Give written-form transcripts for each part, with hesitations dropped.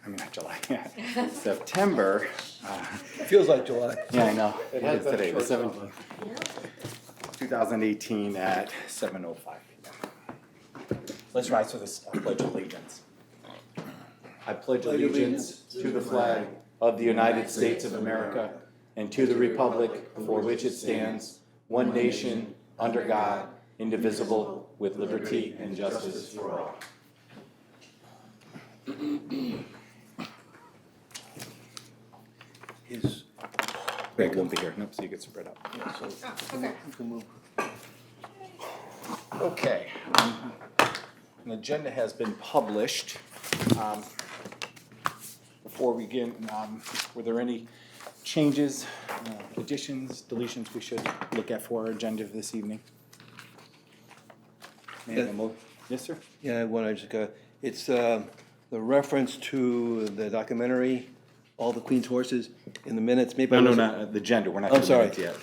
Not July, September. Feels like July. Yeah, I know. It has is been a today, the short 17th. 2018 at 7:05 p.m. Let's rise for this Pledge of Allegiance. I pledge allegiance to the flag of the United States of America and to the republic for which it stands, one nation, under God, indivisible, with liberty and justice for all. Greg won't be here. Nope, so you get spread out. Yeah, so you can move. Okay. An agenda has been published. Before we begin, were there any changes, additions, deletions we should look at for our agenda this evening? May I have a mo- Yes, sir? Yeah, I want to just go, it's the reference to the documentary, All the Queen's Horses, in the minutes. Maybe I No, wasn't- not the agenda. We're not I'm doing sorry. that yet.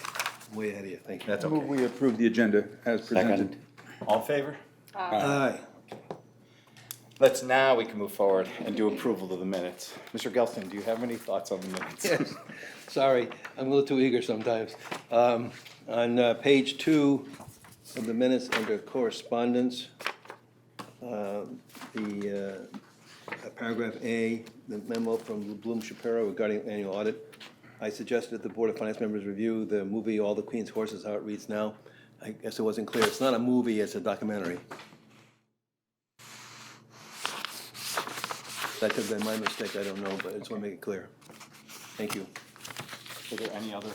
Way ahead of you, thank you. That's Move okay. we approve the agenda as presented. Second. All in favor? Aye. Now we can move forward and do approval of the minutes. Mr. Gelston, do you have any thoughts on the minutes? Yes, sorry, I'm a little too eager sometimes. On page 2 of the minutes under correspondence, paragraph A, the memo from Bloom Shapiro regarding annual audit. I suggested the Board of Finance members review the movie All the Queen's Horses, how it reads now. I guess it wasn't clear. It's not a movie, it's a documentary. That could have been my mistake, I don't know, but I just want to make it clear. Thank you. Is there any other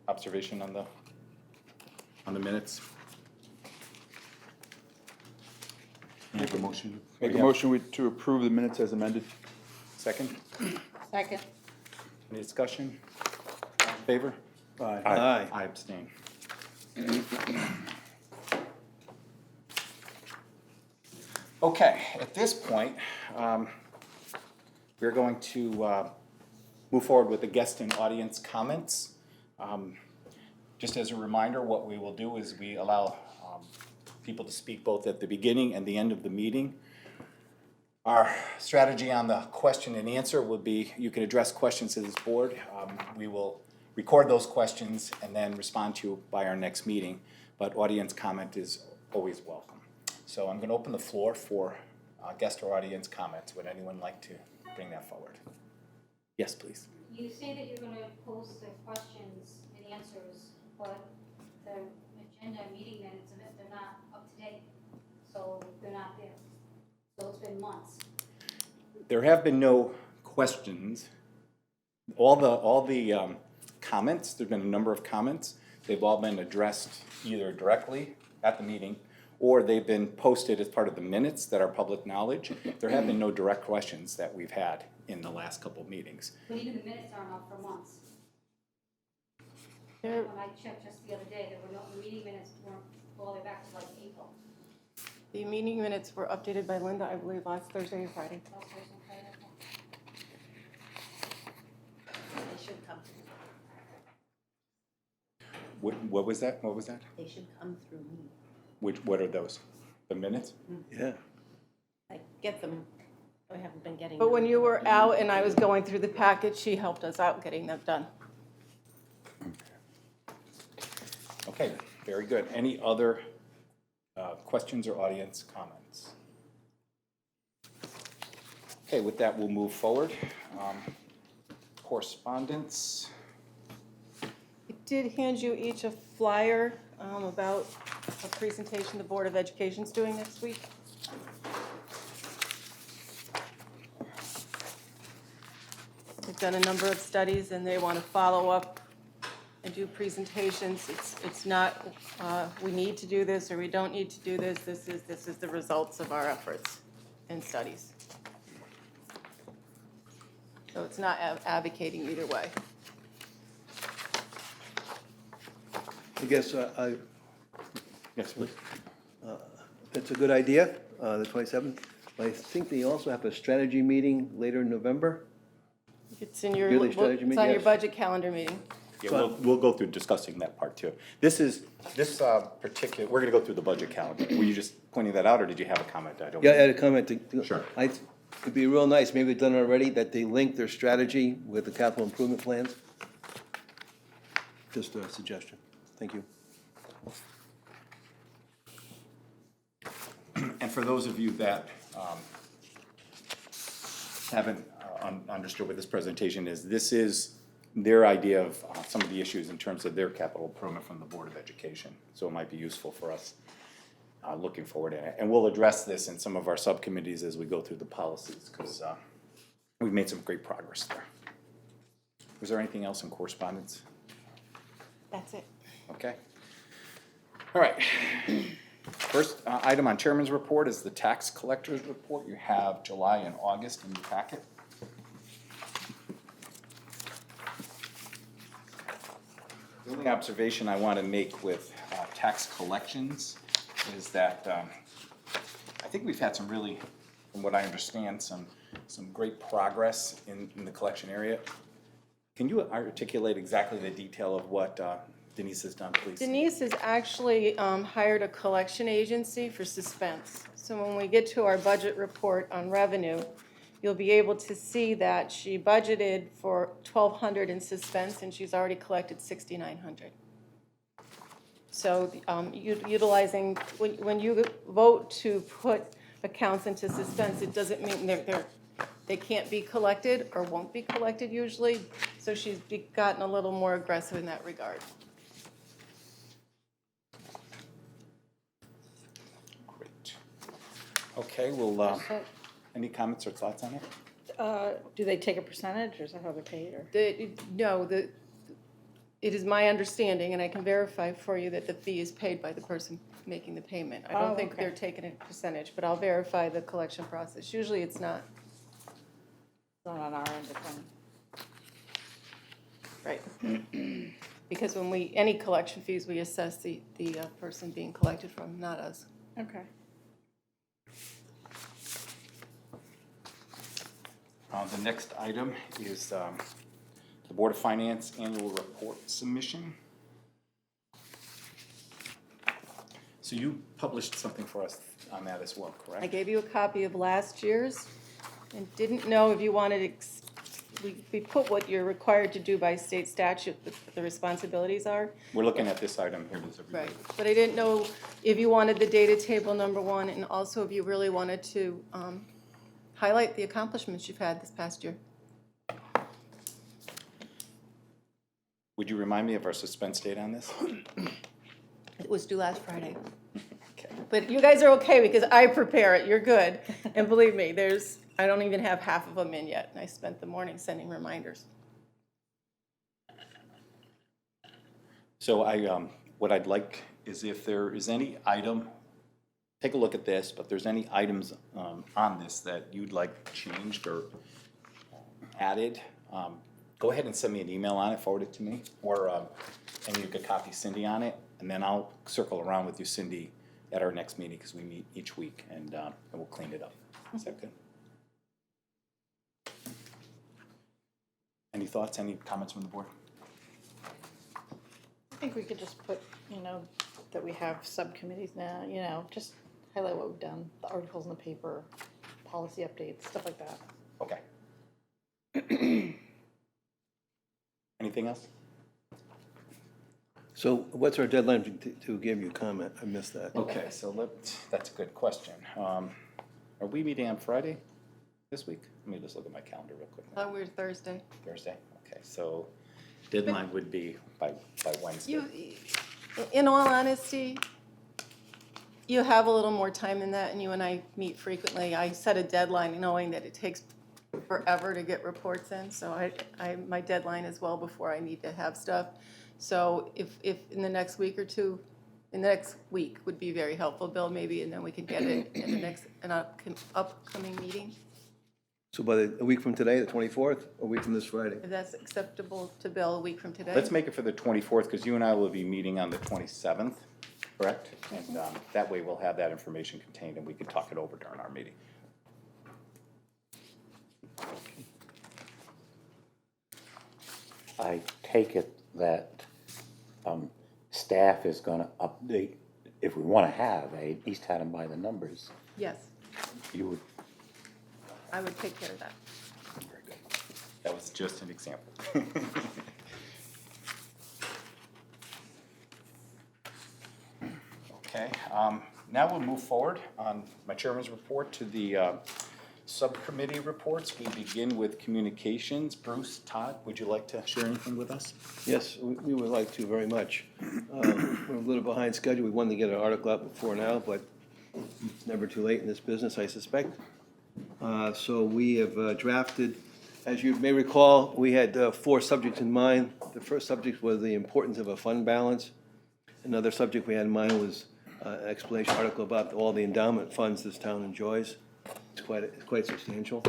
observation on the minutes? Make a motion. Make a motion to approve the minutes as amended. Second. Second. Any discussion? All in favor? Aye. Aye. I abstain. Okay, at this point, we're going to move forward with the guest and audience comments. Just as a reminder, what we will do is we allow people to speak both at the beginning and the end of the meeting. Our strategy on the question and answer would be you can address questions to this board. We will record those questions and then respond to you by our next meeting, but audience comment is always welcome. So I'm going to open the floor for guest or audience comments. Would anyone like to bring that forward? Yes, please. You say that you're going to post the questions and answers, but the agenda meeting minutes of it, they're not up to date. So they're not there. So it's been months. There have been no questions. All the comments, there've been a number of comments. They've all been addressed either directly at the meeting or they've been posted as part of the minutes that are public knowledge. There have been no direct questions that we've had in the last couple of meetings. But even the minutes aren't up for months. There- When I checked just the other day, there were no, the meeting minutes weren't all the way back to like April. The meeting minutes were updated by Linda, I believe, last Thursday or Friday. Those were some kind of- They should come, What was that? What was that? they should come through me. What are those? The minutes? Yeah. I get them, I haven't been getting But them. when you were out and I was going through the package, she helped us out getting them done. Okay, very good. Any other questions or audience comments? Okay, with that, we'll move forward. Correspondence. I did hand you each a flyer about a presentation the Board of Education's doing next week. They've done a number of studies and they want to follow up and do presentations. It's not, we need to do this or we don't need to do this. This is the results of our efforts and studies. So it's not advocating either way. I guess Yes, please. it's a good idea, the 27th. I think they also have a strategy meeting later in November. It's in your, Yearly it's strategy on meeting, your yes. budget calendar meeting. Yeah, we'll go through discussing that part too. This particular, we're gonna go through the budget calendar. Were you just pointing that out or did you have a comment? I don't. Yeah, I had a comment. Sure. I It'd be real nice, maybe they've done it already, that they link their strategy with the capital improvement plans. Just a suggestion. Thank you. And for those of you that haven't understood what this presentation is, this is their idea of some of the issues in terms of their capital improvement from the Board of Education. So it might be useful for us looking forward. And we'll address this in some of our subcommittees as we go through the policies, because we've made some great progress there. Was there anything else in correspondence? That's it. Okay. All right. First item on Chairman's report is the tax collector's report. You have July and August in your packet. The only observation I want to make with tax collections is that I think we've had some really, from what I understand, some great progress in the collection area. Can you articulate exactly the detail of what Denise has done, please? Denise has actually hired a collection agency for suspense. So when we get to our budget report on revenue, you'll be able to see that she budgeted for $1,200 in suspense, and she's already collected $6,900. So utilizing, when you vote to put accounts into suspense, it doesn't mean they can't be collected or won't be collected usually. So she's gotten a little more aggressive in that regard. Great. Okay, well, any comments or thoughts on it? Do they take a percentage, or is that how they're paid, or? No, it is my understanding, and I can verify for you, that the fee is paid by the person making the payment. I don't Oh, think okay. they're taking a percentage, but I'll verify the collection process. Usually it's not. Not on our end of things. Right. Because when any collection fees, we assess the person being collected from, not us. Okay. The next item is the Board of Finance annual report submission. So you published something for us on that as well, correct? I gave you a copy of last year's and didn't know if you wanted, we put what you're required to do by state statute, the responsibilities are. We're looking at this item here. Does everybody- Right, but I didn't know if you wanted the data table number one, and also if you really wanted to highlight the accomplishments you've had this past year. Would you remind me of our suspense date on this? It was due last Friday. Okay. But you guys are okay because I prepare it, you're good. And believe me, I don't even have half of them in yet, and I spent the morning sending reminders. So what I'd like is if there is any item, take a look at this, but if there's any items on this that you'd like changed or added, go ahead and send me an email on it, forward it to me, or, and you could copy Cindy on it, and then I'll circle around with you, Cindy, at our next meeting, because we meet each week, and we'll clean it up. Is that good? Any thoughts, any comments from the board? I think we could just put, that we have subcommittees now, just highlight what we've done, the articles in the paper, policy updates, stuff like that. Okay. Anything else? So what's our deadline to give you comment? I missed that. Okay, so that's a good question. Are we meeting on Friday this week? Let me just look at my calendar real quick. We're Thursday. Thursday, okay, so deadline would be by Wednesday. In all honesty, you have a little more time than that, and you and I meet frequently. I set a deadline knowing that it takes forever to get reports in, so my deadline is well before I need to have stuff. So if in the next week or two, in the next week would be very helpful, Bill, maybe, and then we can get it in the next, upcoming meeting, So by a week from today, the 24th, a week from this Friday? if that's acceptable to Bill, a week from today. Let's make it for the 24th, because you and I will be meeting on the 27th, correct? And that way we'll have that information contained, and we can talk it over during our meeting. I take it that staff is going to update, if we want to have a East Haddam by the numbers, Yes. you would I would take care of that. Very good. That was just an example. Okay, now we'll move forward on my chairman's report to the subcommittee reports. We begin with communications. Bruce, Todd, would you like to share anything with us? Yes, we would like to very much. We're a little behind schedule. We wanted to get an article out before now, but it's never too late in this business, I suspect. So we have drafted, as you may recall, we had 4 subjects in mind. The first subject was the importance of a fund balance. Another subject we had in mind was an explanation article about all the endowment funds this town enjoys. It's quite substantial.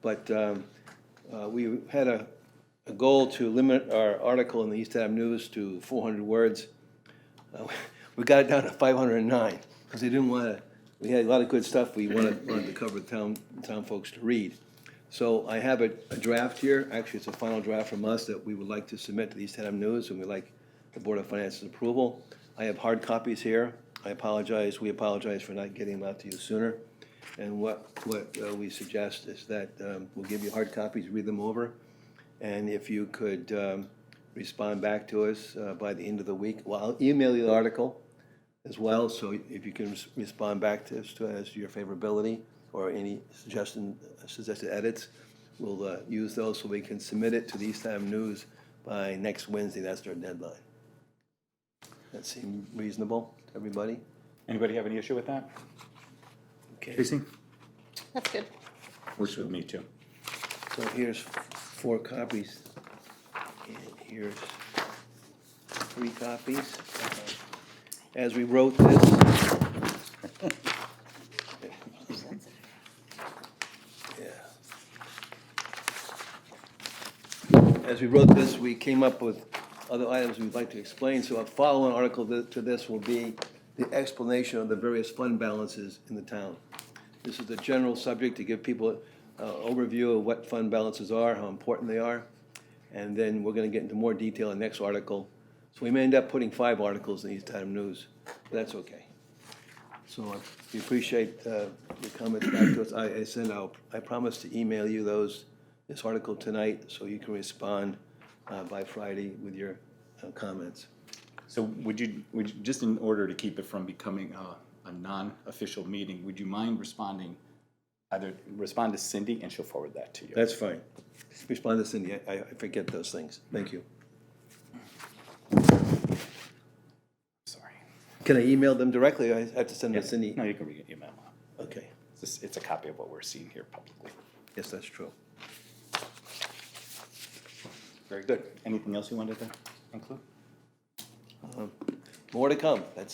But we had a goal to limit our article in the East Haddam News to 400 words. We got it down to 509, because we didn't want to, we had a lot of good stuff we wanted to cover the town folks to read. So I have a draft here. Actually, it's a final draft from us that we would like to submit to the East Haddam News, and we'd like the Board of Finance's approval. I have hard copies here. We apologize for not getting them out to you sooner. And what we suggest is that we'll give you hard copies, read them over. And if you could respond back to us by the end of the week. Well, I'll email you the article as well, so if you can respond back to us as to your favorability or any suggested edits, we'll use those so we can submit it to the East Haddam News by next Wednesday. That's their deadline. That seem reasonable to everybody? Anybody have any issue with that? Okay. Casey? That's good. Works with me too. So here's 4 copies, and here's 3 copies. As we wrote this, as we wrote this, we came up with other items we'd like to explain. So a follow-on article to this will be the explanation of the various fund balances in the town. This is the general subject to give people an overview of what fund balances are, how important they are. And then we're going to get into more detail in the next article. So we may end up putting 5 articles in the East Haddam News, but that's okay. So we appreciate your comments back to us. I promise to email you this article tonight so you can respond by Friday with your comments. So would you, just in order to keep it from becoming a non-official meeting, would you mind respond to Cindy and she'll forward that to you? That's fine. Respond to Cindy. I forget those things. Thank you. Sorry. Can I email them directly? I have to send them to Cindy? No, you can read an email. Okay. It's a copy of what we're seeing here publicly. Yes, that's true. Very good. Anything else you wanted to include? More to come. Thank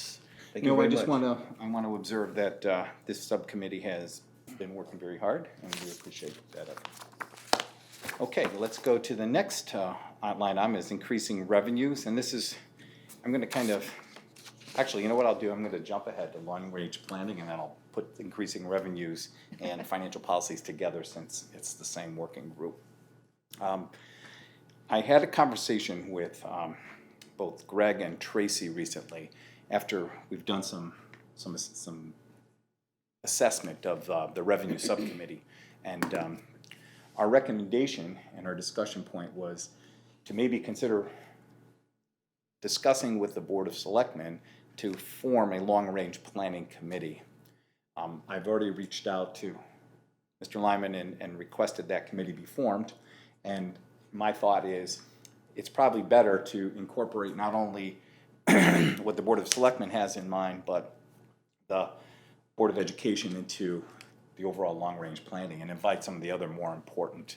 you No, very I just much. want to observe that this subcommittee has been working very hard, and we appreciate that effort. Okay, let's go to the next line item is increasing revenues, and this is, I'm going to kind of, actually, you know what I'll do? I'm going to jump ahead to long-range planning, and then I'll put increasing revenues and financial policies together since it's the same working group. I had a conversation with both Greg and Tracy recently after we've done some assessment of the revenue subcommittee, and our recommendation and our discussion point was to maybe consider discussing with the Board of Selectmen to form a long-range planning committee. I've already reached out to Mr. Lyman and requested that committee be formed, and my thought is it's probably better to incorporate not only what the Board of Selectmen has in mind, but the Board of Education into the overall long-range planning and invite some of the other more important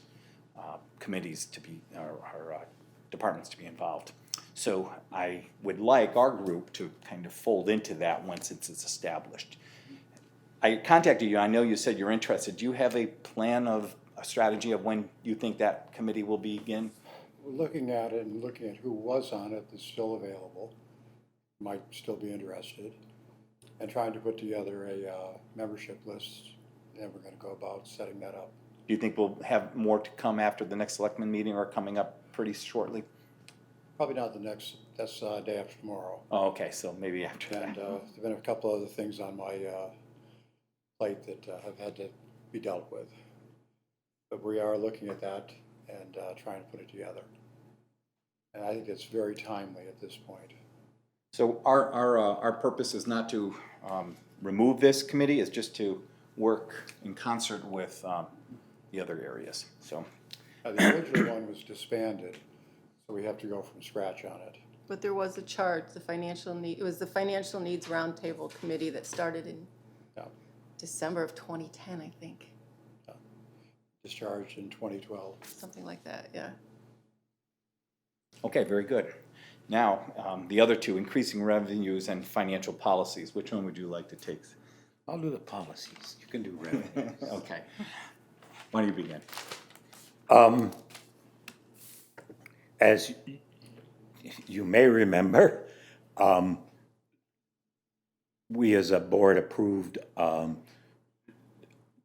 committees to be, or departments to be involved. So I would like our group to kind of fold into that once it's established. I contacted you, I know you said you're interested. Do you have a plan of a strategy of when you think that committee will begin? We're looking at it and looking at who was on it that's still available, might still be interested, and trying to put together a membership list. And we're going to go about setting that up. Do you think we'll have more to come after the next selectmen meeting or coming up pretty shortly? Probably not the next, that's day after tomorrow. Oh, okay, so maybe after And that. there've been a couple other things on my plate that have had to be dealt with. But we are looking at that and trying to put it together. And I think it's very timely at this point. So our purpose is not to remove this committee, it's just to work in concert with the other areas, so. The original one was disbanded, so we have to go from scratch on it. But there was a chart, it was the Financial Needs Roundtable Committee that started in Yeah. December of 2010, I think, Discharged in 2012. something like that, yeah. Okay, very good. Now, the other two, increasing revenues and financial policies, which one would you like to take? I'll do the policies. You can do revenue. Okay. Why don't you begin? As you may remember, we as a board approved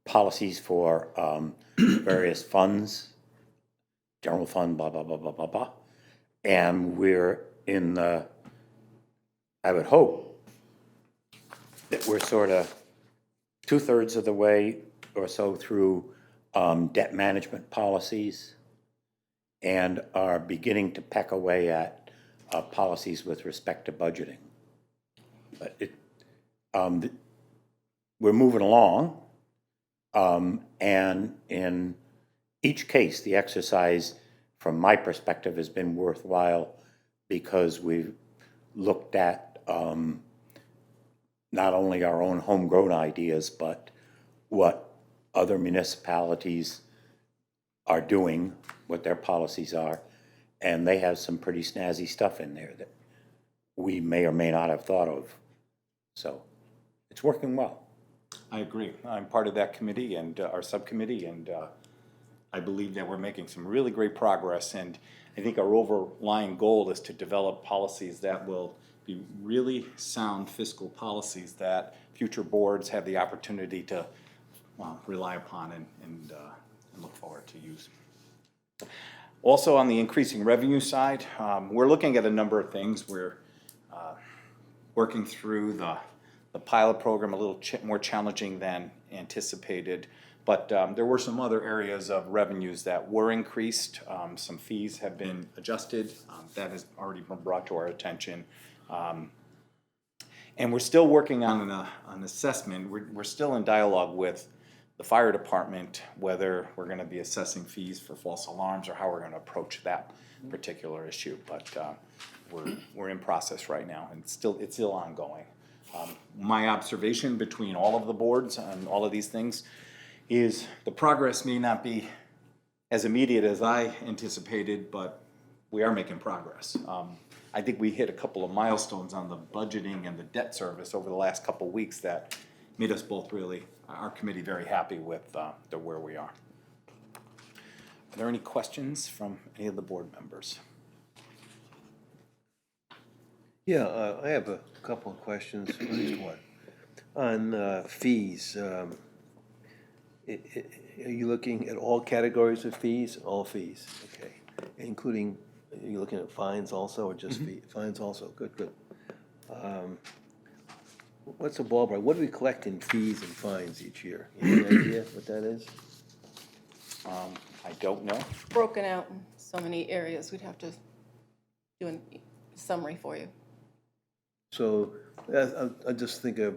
policies for various funds, general fund, blah, blah, blah, blah, blah, blah. And we're in the, I would hope that we're sort of 2/3 of the way or so through debt management policies and are beginning to peck away at policies with respect to budgeting. But we're moving along, and in each case, the exercise, from my perspective, has been worthwhile because we've looked at not only our own homegrown ideas, but what other municipalities are doing, what their policies are, and they have some pretty snazzy stuff in there that we may or may not have thought of. So it's working well. I agree. I'm part of that committee and our subcommittee, and I believe that we're making some really great progress. And I think our overlying goal is to develop policies that will be really sound fiscal policies that future boards have the opportunity to rely upon and look forward to use. Also, on the increasing revenue side, we're looking at a number of things. We're working through the pilot program, a little more challenging than anticipated, but there were some other areas of revenues that were increased. Some fees have been adjusted. That has already been brought to our attention. And we're still working on an assessment. We're still in dialogue with the fire department, whether we're going to be assessing fees for false alarms or how we're going to approach that particular issue. But we're in process right now, and it's still ongoing. My observation between all of the boards on all of these things is the progress may not be as immediate as I anticipated, but we are making progress. I think we hit a couple of milestones on the budgeting and the debt service over the last couple of weeks that made us both really, our committee, very happy with where we are. Are there any questions from any of the board members? Yeah, I have a couple of questions, at least one. On fees, are you looking at all categories of fees? All fees, okay. Including, are you looking at fines also, or just fines also? Good, good. What's the ballpark? What do we collect in fees and fines each year? You have any idea what that is? I don't know. Broken out in so many areas, we'd have to do a summary for you. So, I just think a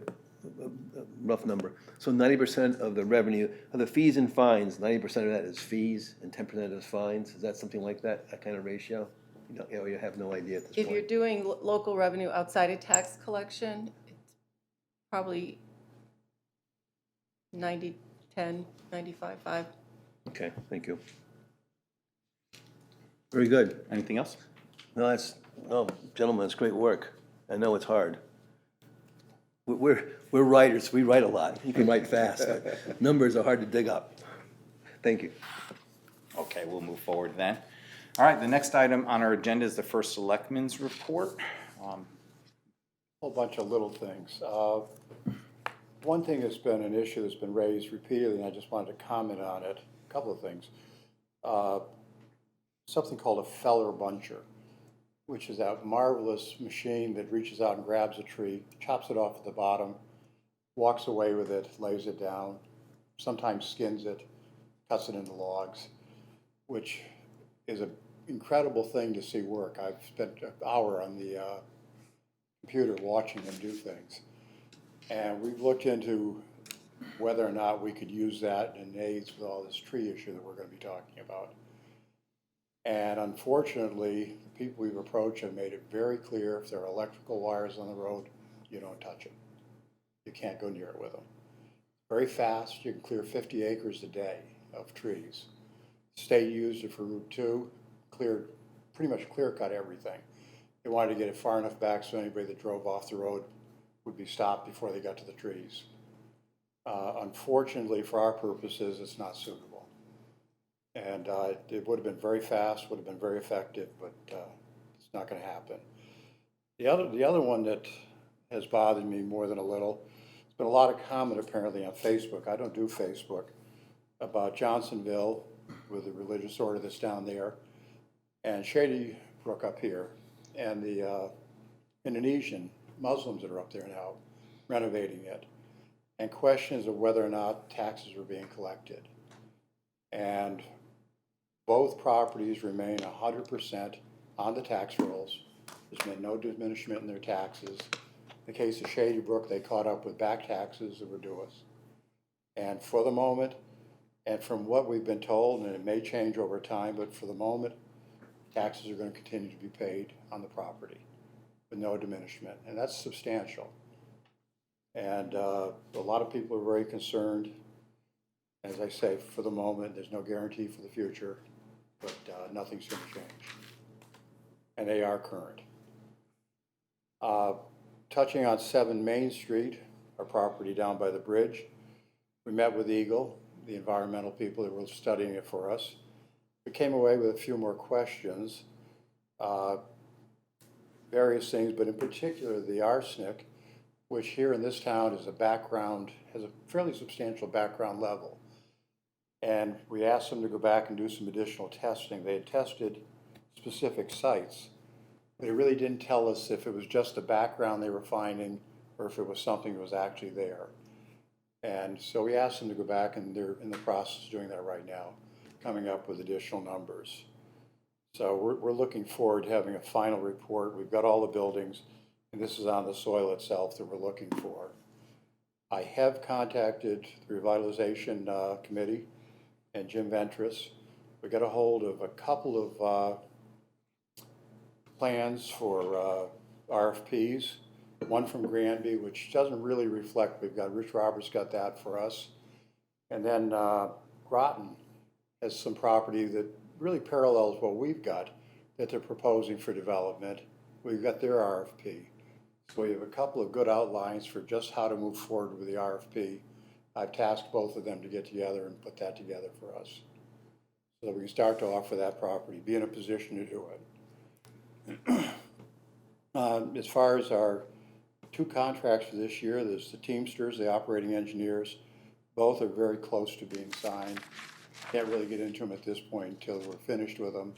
rough number. So 90% of the revenue, of the fees and fines, 90% of that is fees and 10% is fines? Is that something like that, that kind of ratio? You have no idea at this point? If you're doing local revenue outside of tax collection, it's probably 90-10, 95-5. Okay, thank you. Very good. Anything else? No, gentlemen, it's great work. I know it's hard. We're writers, we write a lot. You can write fast. Numbers are hard to dig up. Thank you. Okay, we'll move forward then. All right, the next item on our agenda is the first selectman's report. Whole bunch of little things. One thing that's been an issue that's been raised repeatedly, and I just wanted to comment on it, a couple of things. Something called a feller buncher, which is that marvelous machine that reaches out and grabs a tree, chops it off at the bottom, walks away with it, lays it down, sometimes skins it, cuts it into logs, which is an incredible thing to see work. I've spent an hour on the computer watching them do things. And we've looked into whether or not we could use that in aids with all this tree issue that we're going to be talking about. And unfortunately, the people we've approached have made it very clear if there are electrical wires on the road, you don't touch them. You can't go near it with them. Very fast, you can clear 50 acres a day of trees. State used it for Route 2, pretty much clear cut everything. They wanted to get it far enough back so anybody that drove off the road would be stopped before they got to the trees. Unfortunately, for our purposes, it's not suitable. And it would have been very fast, would have been very effective, but it's not going to happen. The other one that has bothered me more than a little, there's been a lot of comment apparently on Facebook. I don't do Facebook, about Johnsonville with the religious order that's down there, and Shady Brook up here, and the Indonesian Muslims that are up there now renovating it, and questions of whether or not taxes were being collected. And both properties remain 100% on the tax rolls. There's been no diminishment in their taxes. In the case of Shady Brook, they caught up with back taxes that were due us. And for the moment, and from what we've been told, and it may change over time, but for the moment, taxes are going to continue to be paid on the property with no diminishment, and that's substantial. And a lot of people are very concerned. As I say, for the moment, there's no guarantee for the future, but nothing's going to change. And they are current. Touching on 7 Main Street, our property down by the bridge, we met with Eagle, the environmental people that were studying it for us. We came away with a few more questions, various things, but in particular the arsenic, which here in this town is has a fairly substantial background level. And we asked them to go back and do some additional testing. They had tested specific sites, but it really didn't tell us if it was just the background they were finding or if it was something that was actually there. And so we asked them to go back, and they're in the process of doing that right now, coming up with additional numbers. So we're looking forward to having a final report. We've got all the buildings, and this is on the soil itself that we're looking for. I have contacted the Revitalization Committee and Jim Ventris. We got a hold of a couple of plans for RFPs, one from Granby, which doesn't really reflect, Rich Roberts got that for us. And then Groton has some property that really parallels what we've got that they're proposing for development. We've got their RFP. So we have a couple of good outlines for just how to move forward with the RFP. I've tasked both of them to get together and put that together for us so that we can start to offer that property, be in a position to do it. As far as our 2 contracts for this year, there's the Teamsters, the operating engineers. Both are very close to being signed. Can't really get into them at this point until we're finished with them,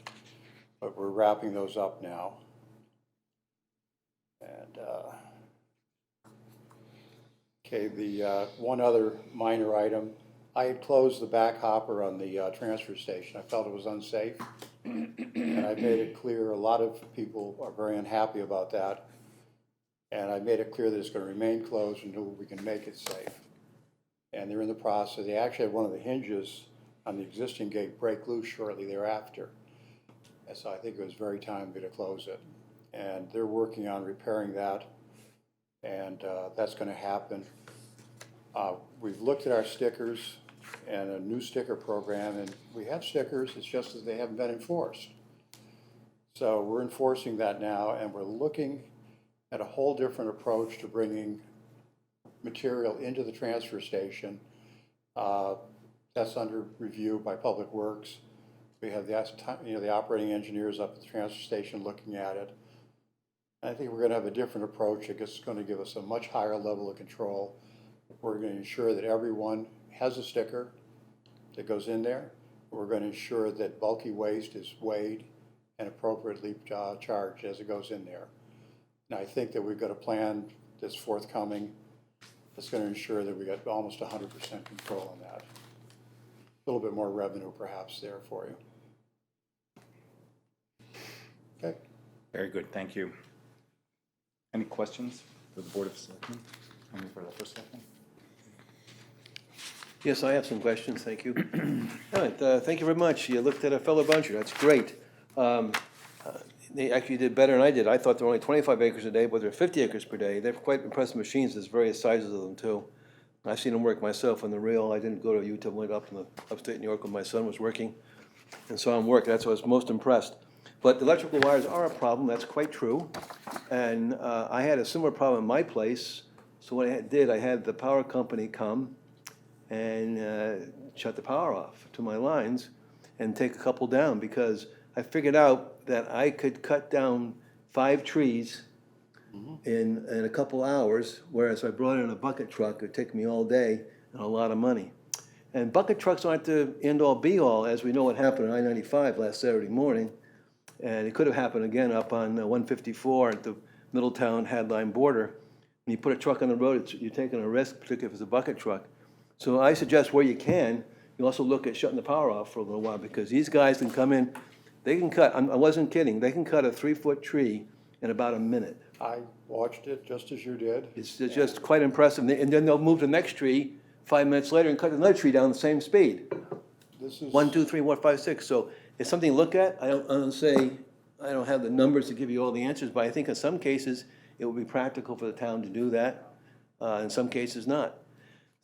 but we're wrapping those up now. And okay, the one other minor item, I had closed the back hopper on the transfer station. I felt it was unsafe, and I made it clear, a lot of people are very unhappy about that, and I made it clear that it's going to remain closed until we can make it safe. And they're in the process. They actually had one of the hinges on the existing gate break loose shortly thereafter. And so I think it was very timely to close it. And they're working on repairing that, and that's going to happen. We've looked at our stickers and a new sticker program, and we have stickers, it's just that they haven't been enforced. So we're enforcing that now, and we're looking at a whole different approach to bringing material into the transfer station. That's under review by Public Works. We have the operating engineers up at the transfer station looking at it. I think we're going to have a different approach that's going to give us a much higher level of control. We're going to ensure that everyone has a sticker that goes in there. We're going to ensure that bulky waste is weighed and appropriately charged as it goes in there. And I think that we've got a plan that's forthcoming that's going to ensure that we got almost 100% control on that. little bit more revenue perhaps there for you. Okay. Very good, thank you. Any questions for the Board of Selectmen? Any for the first selectman? Yes, I have some questions, thank you. All right, thank you very much. You looked at a fellow buncher, that's great. They actually did better than I did. I thought they were only 25 acres a day, but they're 50 acres per day. They're quite impressive machines, there's various sizes of them too. I've seen them work myself on the reel. I didn't go to Utah, went up in the upstate New York when my son was working and saw him work. That's why I was most impressed. But the electrical wires are a problem, that's quite true. And I had a similar problem in my place. So what I did, I had the power company come and shut the power off to my lines and take a couple down, because I figured out that I could cut down 5 trees in a couple hours, whereas if I brought in a bucket truck, it'd take me all day and a lot of money. And bucket trucks aren't the end-all be-all, as we know what happened on I-95 last Saturday morning. And it could have happened again up on 154 at the Middletown Haddam border. When you put a truck on the road, you're taking a risk, particularly if it's a bucket truck. So I suggest where you can, you also look at shutting the power off for a little while, because these guys can come in, they can cut, I wasn't kidding, they can cut a 3-foot tree in about a minute. I watched it just as you did. It's just quite impressive. And then they'll move to the next tree 5 minutes later and cut another tree down the same speed. This is. 1, 2, 3, 4, 5, 6. So it's something to look at. I don't have the numbers to give you all the answers, but I think in some cases it would be practical for the town to do that. In some cases not.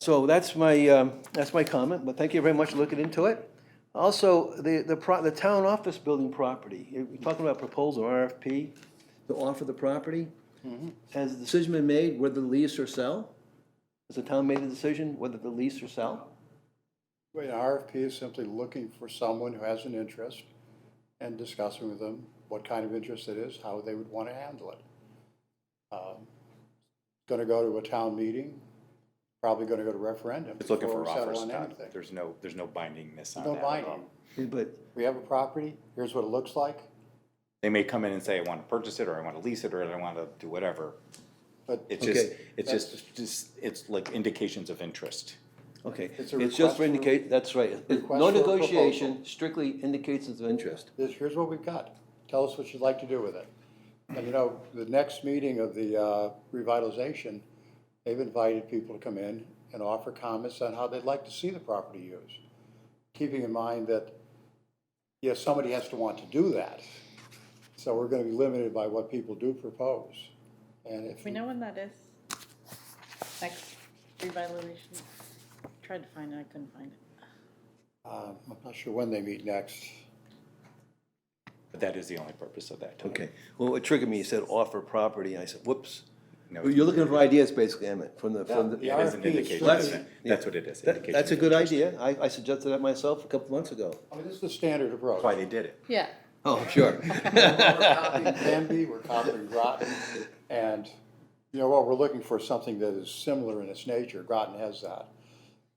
So that's my comment, but thank you very much for looking into it. Also, the town office building property, you're talking about proposal, RFP, to offer the property. Has the decision been made whether to lease or sell? Has the town made a decision whether to lease or sell? Well, an RFP is simply looking for someone who has an interest and discussing with them what kind of interest it is, how they would want to handle it. Going to go to a town meeting, probably going to go to referendum. It's looking for before we settle offers, on Todd. anything. There's no bindingness on No that at all. binding. But We have a property, here's what it looks like, They may come in and say, I want to purchase it, or I want to lease it, or I want to do whatever. but It's Okay. it's like indications of interest. okay, It's a it's just request for indicate, that's right. request No for a negotiation, proposal. strictly indications of interest. here's what we've got. Tell us what you'd like to do with it. And you know, the next meeting of the revitalization, they've invited people to come in and offer comments on how they'd like to see the property used. Keeping in mind that, yes, somebody has to want to do that. So we're gonna be limited by what people do propose. And if We know when that is? Next revitalization. Tried to find it, I couldn't find it. I'm not sure when they meet next. But that is the only purpose of that. Todd. Okay, well, what triggered me, you said offer property, and I said, whoops. No, You're looking for ideas, basically, Emmett, from the. The It is an RFP is indication. certainly- That's what it is. That's indication a of good interest. idea. I suggested that myself a couple months ago. I mean, this is the standard approach. That's why they did it. Yeah. Oh, sure. We're copying Canby, we're copying Groton, and, you know what, we're looking for something that is similar in its nature. Groton has that.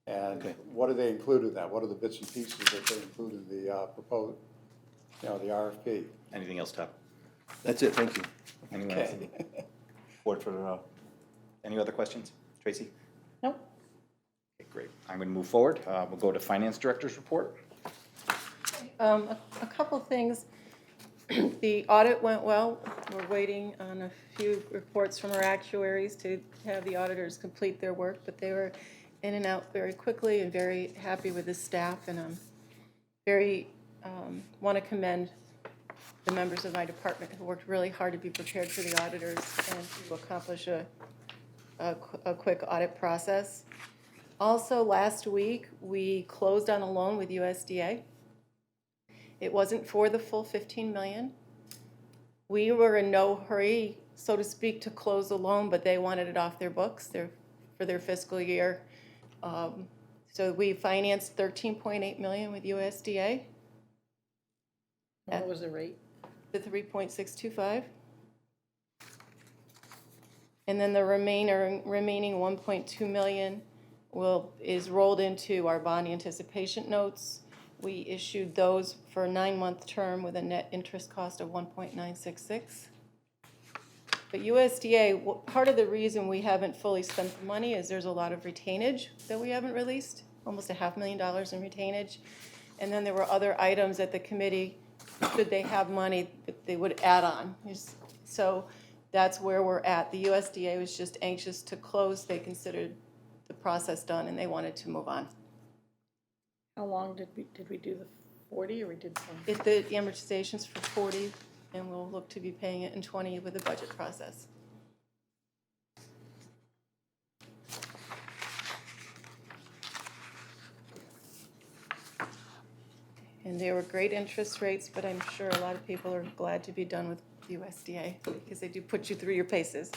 And Okay. what do they include in that? What are the bits and pieces that they include in the proposed, you know, the RFP? Anything else, Todd? That's it, thank you. Anyone else? Okay. Board for, any other questions? Tracy? Nope. Okay, great. I'm going to move forward. We'll go to Finance Director's report. A couple things. The audit went well. We're waiting on a few reports from our actuaries to have the auditors complete their work, but they were in and out very quickly and very happy with the staff, and I'm want to commend the members of my department who worked really hard to be prepared for the auditors and to accomplish a quick audit process. Also, last week, we closed on a loan with USDA. It wasn't for the full 15 million. We were in no hurry, so to speak, to close the loan, but they wanted it off their books for their fiscal year. So we financed 13.8 million with USDA. What was the rate? The 3.625. And then the remaining 1.2 million is rolled into our bond anticipation notes. We issued those for a 9-month term with a net interest cost of 1.966. But USDA, part of the reason we haven't fully spent the money is there's a lot of retainage that we haven't released. almost $500,000 in retainage. And then there were other items that the committee, should they have money, that they would add on. So that's where we're at. The USDA was just anxious to close. They considered the process done and they wanted to move on. How long did we do the 40 or we did 20? If the amortization's for 40, and we'll look to be paying it in 20 with the budget process. And there were great interest rates, but I'm sure a lot of people are glad to be done with USDA because they do put you through your paces.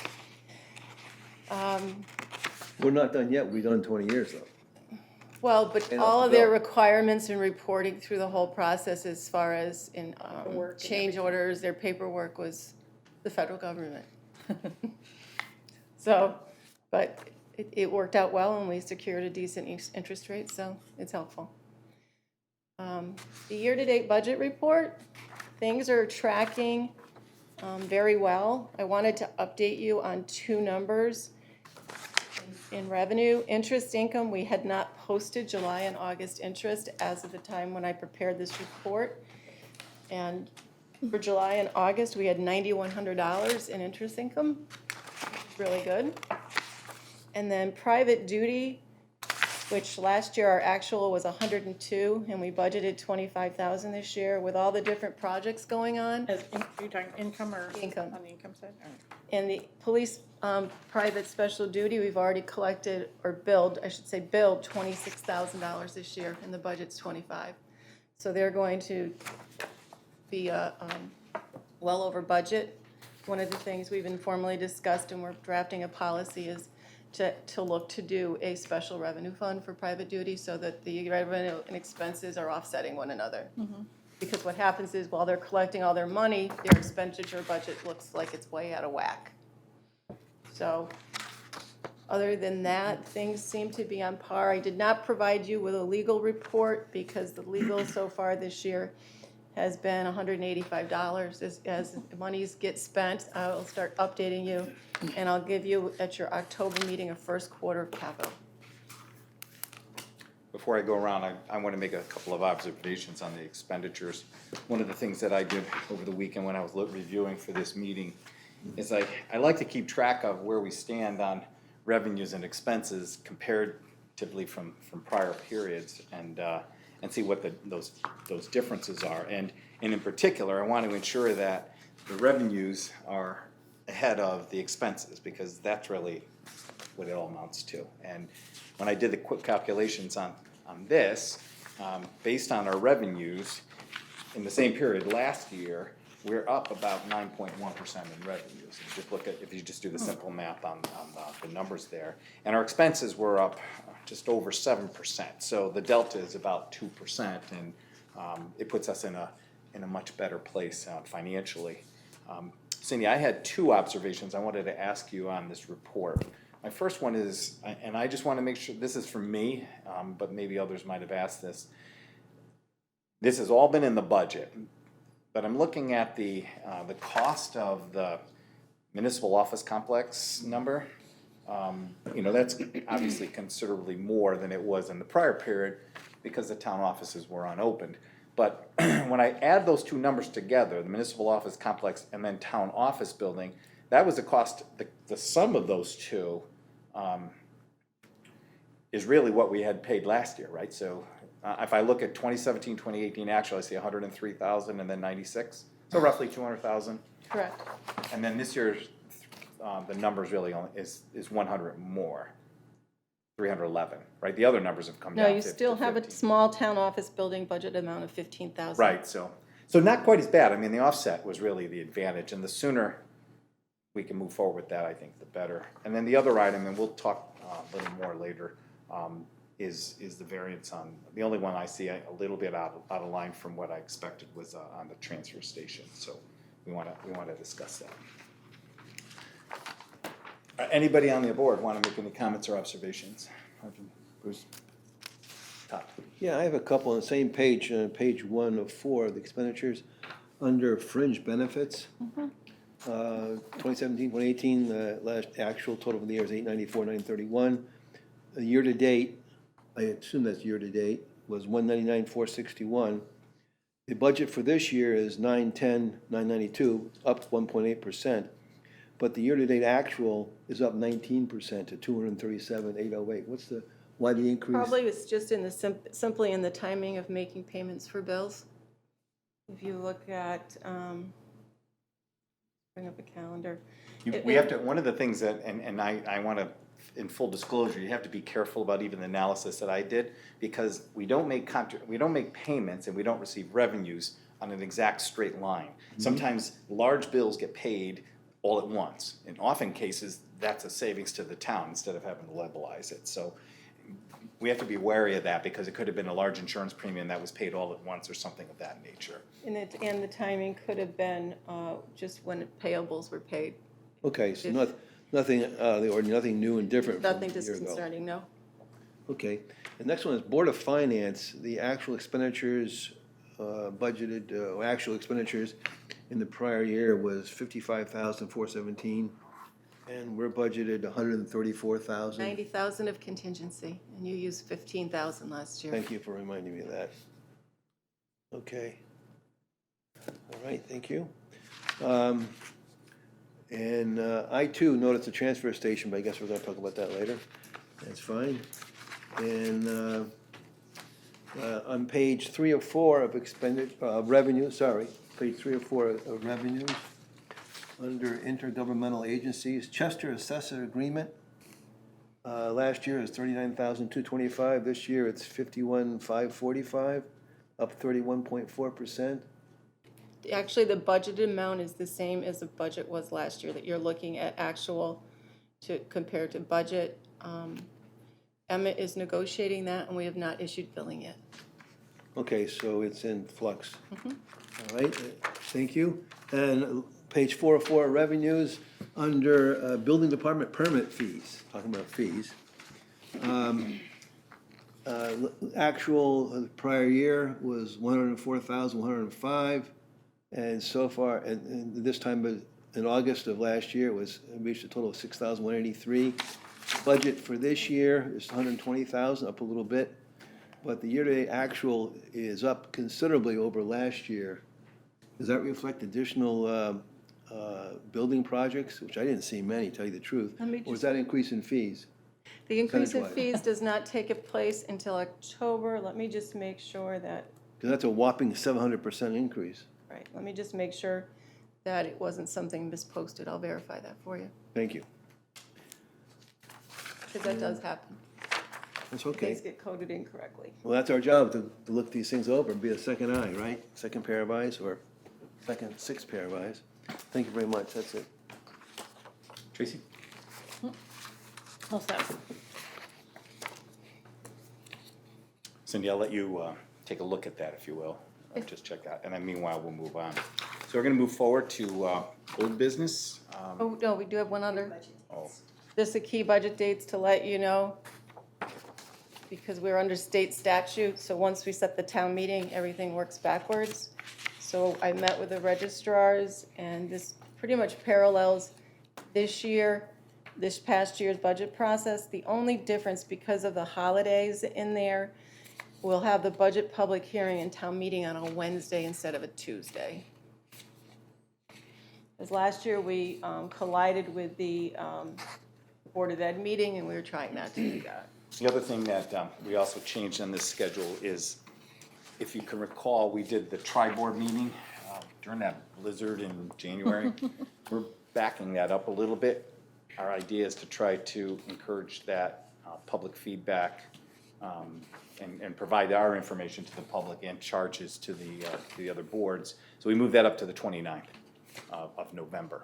We're not done yet, we've done 20 years though. Well, but And all off of the their bill. requirements and reporting through the whole process as far as in Paperwork and change orders, their paperwork was the federal government. So, but it worked out well and we secured a decent interest rate, so it's helpful. The year-to-date budget report, things are tracking very well. I wanted to update you on two numbers. In revenue, interest income, we had not posted July and August interest as of the time when I prepared this report. And for July and August, we had $9,100 in interest income, which is really good. And then private duty, which last year our actual was 102, and we budgeted 25,000 this year with all the different projects going on. You're talking income or? Income. On the income side? All right. And the police, private special duty, we've already collected, or billed, I should say billed $26,000 this year, and the budget's 25. So they're going to be well over budget. One of the things we've informally discussed, and we're drafting a policy, is to look to do a special revenue fund for private duty so that the revenue and expenses are offsetting one another. Because what happens is while they're collecting all their money, their expenditure budget looks like it's way out of whack. So, other than that, things seem to be on par. I did not provide you with a legal report because the legal so far this year has been $185. As monies get spent, I'll start updating you, and I'll give you at your October meeting a first quarter capital. Before I go around, I want to make a couple of observations on the expenditures. One of the things that I did over the weekend when I was reviewing for this meeting is I like to keep track of where we stand on revenues and expenses comparatively from prior periods and see what those differences are. And in particular, I want to ensure that the revenues are ahead of the expenses because that's really what it all amounts to. And when I did the quick calculations on this, based on our revenues, in the same period last year, we're up about 9.1% in revenues. If you just do the simple math on the numbers there. And our expenses were up just over 7%. So the delta is about 2%, and it puts us in a much better place financially. Cindy, I had two observations I wanted to ask you on this report. My first one is, and I just want to make sure, this is from me, but maybe others might have asked this. This has all been in the budget, but I'm looking at the cost of the municipal office complex number. That's obviously considerably more than it was in the prior period because the town offices were unopened. But when I add those two numbers together, the municipal office complex and then town office building, that was the cost, the sum of those two is really what we had paid last year, right? So if I look at 2017, 2018 actual, I see 103,000 and then 96, so roughly 200,000. Correct. And then this year's, the numbers really only is 100 more, 311, right? The other numbers have come down. No, you still have a small town office building budget amount of 15,000. Right, so not quite as bad. I mean, the offset was really the advantage, and the sooner we can move forward with that, I think, the better. And then the other item, and we'll talk a little more later, is the variance on, the only one I see a little bit out of line from what I expected was on the transfer station. So we want to discuss that. Anybody on the board want to make any comments or observations? Bruce? Todd? Yeah, I have a couple on the same page, page 1 of 4, the expenditures, under fringe benefits. 2017, 2018, last actual total for the year is 894, 931. Year to date, I assume that's year-to-date, was 199,461. The budget for this year is 910,992, up 1.8%. But the year-to-date actual is up 19% to 237,808. Why the increase? Probably it's just in the, simply in the timing of making payments for bills. If you look at, bring up a calendar. We have to, one of the things that, and I want to, in full disclosure, you have to be careful about even the analysis that I did, because we don't make payments and we don't receive revenues on an exact straight line. Sometimes large bills get paid all at once. In often cases, that's a savings to the town instead of having to levelize it. So we have to be wary of that, because it could have been a large insurance premium that was paid all at once or something of that nature. And the timing could have been just when payables were paid. Okay, so nothing out of the ordinary, nothing new and different from a Nothing year ago. disconcerting, no. Okay, the next one is Board of Finance, the actual expenditures, budgeted, actual expenditures in the prior year was 55,417, and we're budgeted 134,000. 90,000 of contingency, and you used 15,000 last year. Thank you for reminding me of that. Okay. All right, thank you. And I too noticed the transfer station, but I guess we're gonna talk about that later. That's fine. And on page 3 or 4 of revenue, sorry, page 3 or 4 of revenues, under intergovernmental agencies, Chester Assessor Agreement. Last year is 39,225. This year it's 51,545, up 31.4%. Actually, the budgeted amount is the same as the budget was last year, that you're looking at actual to compare to budget. Emmett is negotiating that, and we have not issued billing yet. Okay, so it's in flux. All right, thank you. And page 404, revenues, under building department permit fees, talking about fees. Actual prior year was 104,105, and so far, and this time in August of last year, it reached a total of 6,183. Budget for this year is 120,000, up a little bit, but the year-to-date actual is up considerably over last year. Does that reflect additional building projects, which I didn't see many, tell you the truth? Or is that increase in fees? The increase in Percentage-wise. fees does not take place until October. Let me just make sure that, Because that's a whopping 700% increase. right, let me just make sure that it wasn't something misposted. I'll verify that for you, Thank you. because that does happen. That's okay. Things get coded incorrectly. Well, that's our job, to look these things over and be a second eye, right? Second pair of eyes, or sixth pair of eyes. Thank you very much, that's it. Tracy? All set. Cindy, I'll let you take a look at that, if you will. Just check that, and then meanwhile, we'll move on. So we're gonna move forward to old business. Oh, no, we do have one other. Oh, This is the key budget dates to let you know, because we're under state statute, so once we set the town meeting, everything works backwards. So I met with the registrars, and this pretty much parallels this past year's budget process. The only difference, because of the holidays in there, we'll have the budget public hearing and town meeting on a Wednesday instead of a Tuesday. Because last year, we collided with the Board of Ed meeting, and we were trying not to do that. the other thing that we also changed on this schedule is, if you can recall, we did the tri-board meeting during that blizzard in January. We're backing that up a little bit. Our idea is to try to encourage that public feedback and provide our information to the public and charges to the other boards. So we moved that up to the 29th of November.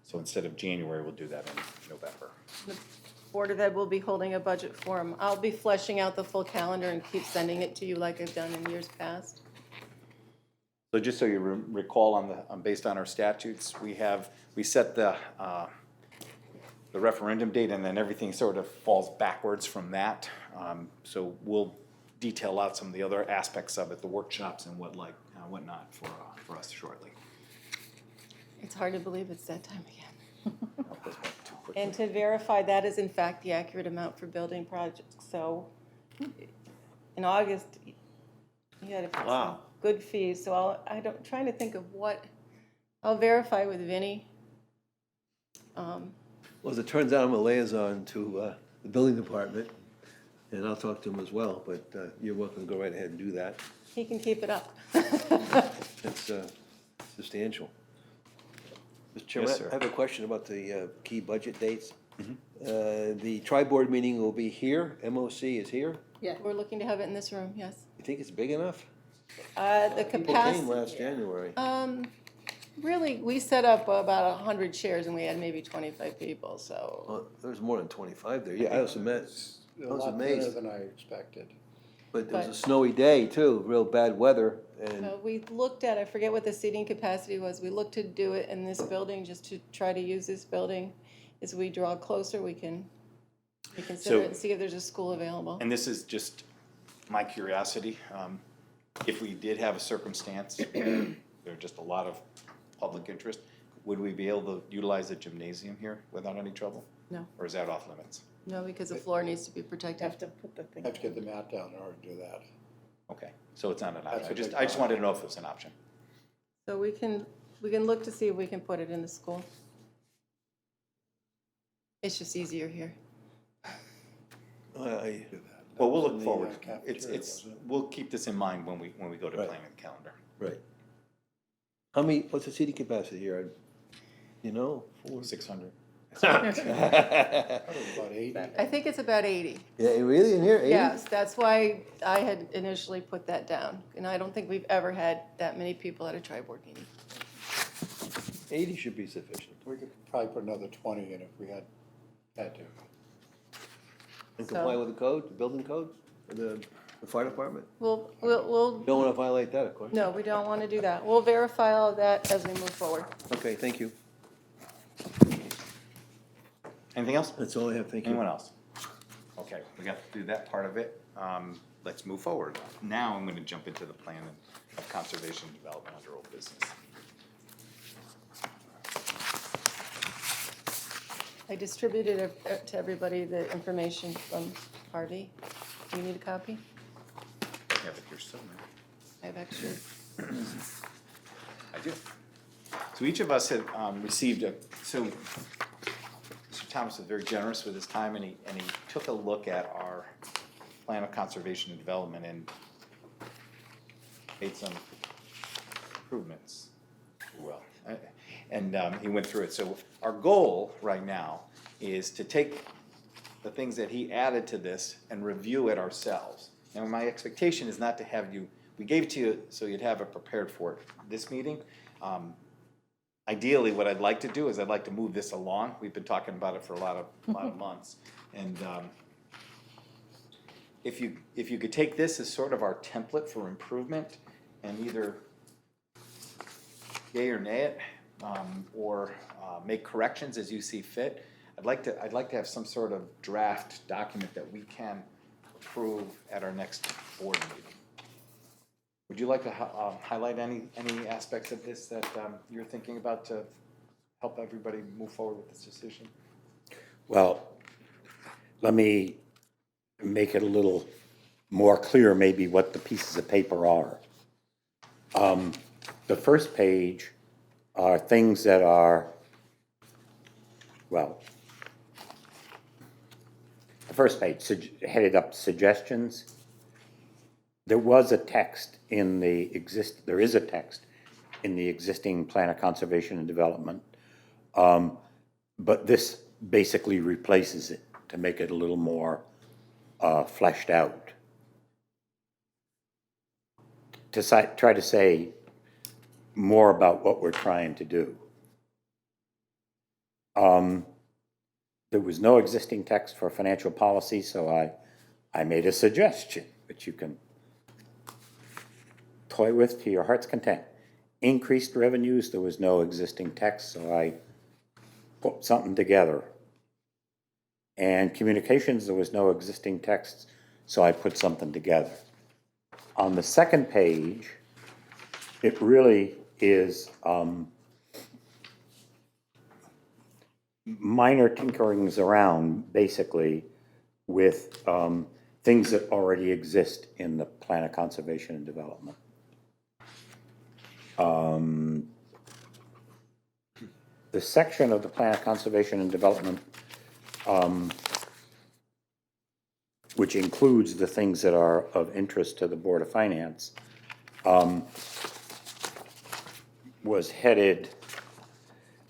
So instead of January, we'll do that in November. The Board of Ed will be holding a budget forum. I'll be fleshing out the full calendar and keep sending it to you like I've done in years past. So just so you recall, based on our statutes, we set the referendum date, and then everything sort of falls backwards from that. So we'll detail out some of the other aspects of it, the workshops and whatnot for us shortly. It's hard to believe it's that time again. Hope this went too quickly. And to verify, that is in fact the accurate amount for building projects. So in August, you had some Wow. good fees, so I'm trying to think of I'll verify with Vinnie. Well, as it turns out, I'm a liaison to the building department, and I'll talk to him as well, but you're welcome to go right ahead and do that. He can keep it up. It's substantial. Mr. Chairman, Yes, sir. I have a question about the key budget dates. The tri-board meeting will be here, MOC is here. Yeah. We're looking to have it in this room, yes. You think it's big enough? The People came capacity, last January. really, we set up about 100 chairs and we had maybe 25 people, so. Well, there's more than 25 there. Yeah, I was amazed. A I was lot thinner amazed. than I expected. But it was a But- snowy day too, real bad weather, and We looked at, I forget what the seating capacity was, we looked to do it in this building, just to try to use this building. As we draw closer, we can consider it and see if there's a school available. And this is just my curiosity. If we did have a circumstance, there are just a lot of public interest, would we be able to utilize the gymnasium here without any trouble? No. Or is that off limits? No, because the floor needs to be protected. Have to put the thing. Have to get the mat down in order to do that. Okay, so it's not an That's option. a big I just wanted to know if it was an option. So we can look to see if we can put it in the school. It's just easier here. I, Do that. Well, we'll That was look in the, forward. cafeteria, It's, wasn't it? we'll keep this in mind when we go to Right. planning the calendar. right. How many, what's the seating capacity here? You know? 600. Probably about 80. I think it's about 80. Yeah, really, in here, 80? Yes, that's why I had initially put that down. And I don't think we've ever had that many people at a tri-board meeting. 80 should be sufficient. We could probably put another 20 in if we had to. And So- comply with the code, the building code, the fire department? We'll, Don't want to violate that, of course. no, we don't want to do that. We'll verify all of that as we move forward. Okay, thank you. Anything else? That's all I have, thank you. Anyone else? Okay, we got to do that part of it. Let's move forward. Now I'm gonna jump into the plan of conservation and development under old business. I distributed to everybody the information from Harvey. Do you need a copy? I have it here somewhere. I have extra. I do. So each of us had received so Mr. Thomas was very generous with his time and he took a look at our plan of conservation and development and made some improvements, if you will. And he went through it. So our goal right now is to take the things that he added to this and review it ourselves. And my expectation is not to have you, we gave it to you so you'd have it prepared for this meeting. Ideally, what I'd like to do is I'd like to move this along. We've been talking about it for a lot of months. And if you could take this as sort of our template for improvement and either yay or nay it, or make corrections as you see fit, I'd like to have some sort of draft document that we can approve at our next board meeting. Would you like to highlight any aspects of this that you're thinking about to help everybody move forward with this decision? Well, let me make it a little more clear maybe what the pieces of paper are. The first page are things that are, well, the first page headed up suggestions. There was a text in the there is a text in the existing plan of conservation and development. But this basically replaces it to make it a little more fleshed out. To try to say more about what we're trying to do. There was no existing text for financial policy, so I made a suggestion, which you can toy with to your heart's content. Increased revenues, there was no existing text, so I put something together. And communications, there was no existing text, so I put something together. On the second page, it really is minor tinkerings around, basically, with things that already exist in the plan of conservation and development. The section of the plan of conservation and development, which includes the things that are of interest to the Board of Finance, was headed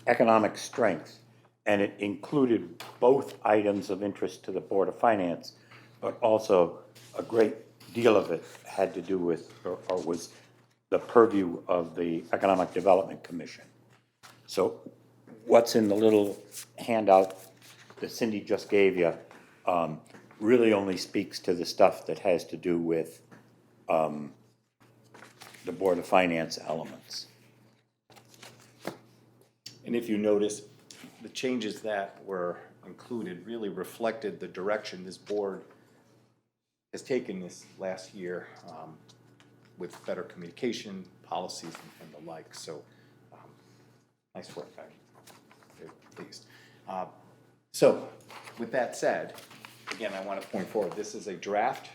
economic strength, and it included both items of interest to the Board of Finance, but also a great deal of it had to do with, or was the purview of the Economic Development Commission. So what's in the little handout that Cindy just gave you really only speaks to the stuff that has to do with the Board of Finance elements. And if you notice, the changes that were included really reflected the direction this board has taken this last year with better communication, policies, and the like. So, nice work, I'm very pleased. So, with that said, again, I want to point forward, this is a draft.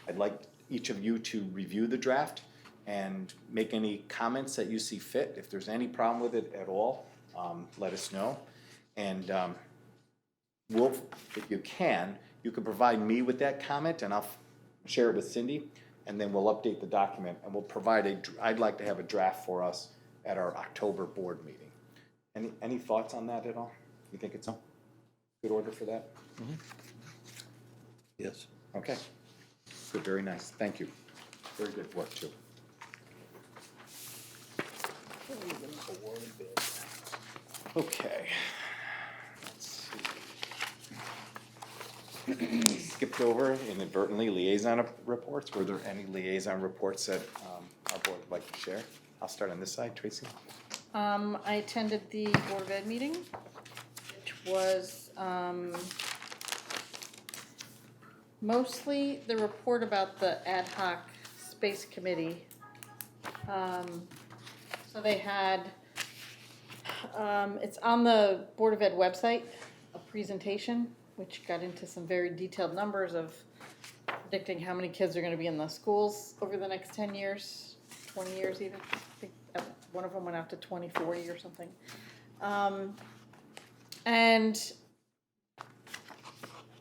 I'd like each of you to review the draft and make any comments that you see fit. If there's any problem with it at all, let us know. And we'll, if you can provide me with that comment and I'll share it with Cindy, and then we'll update the document and we'll provide I'd like to have a draft for us at our October board meeting. Any thoughts on that at all? You think it's a good order for that? Yes. Okay, good, very nice, thank you. Very good work too. Okay. Let's see. Skipped over inadvertently liaison reports. Were there any liaison reports that our board would like to share? I'll start on this side, Tracy. I attended the Board of Ed meeting, which was, mostly the report about the ad hoc space committee. So they had, it's on the Board of Ed website, a presentation, which got into some very detailed numbers of predicting how many kids are gonna be in the schools over the next 10 years, 20 years even. I think one of them went out to 2040 or something. And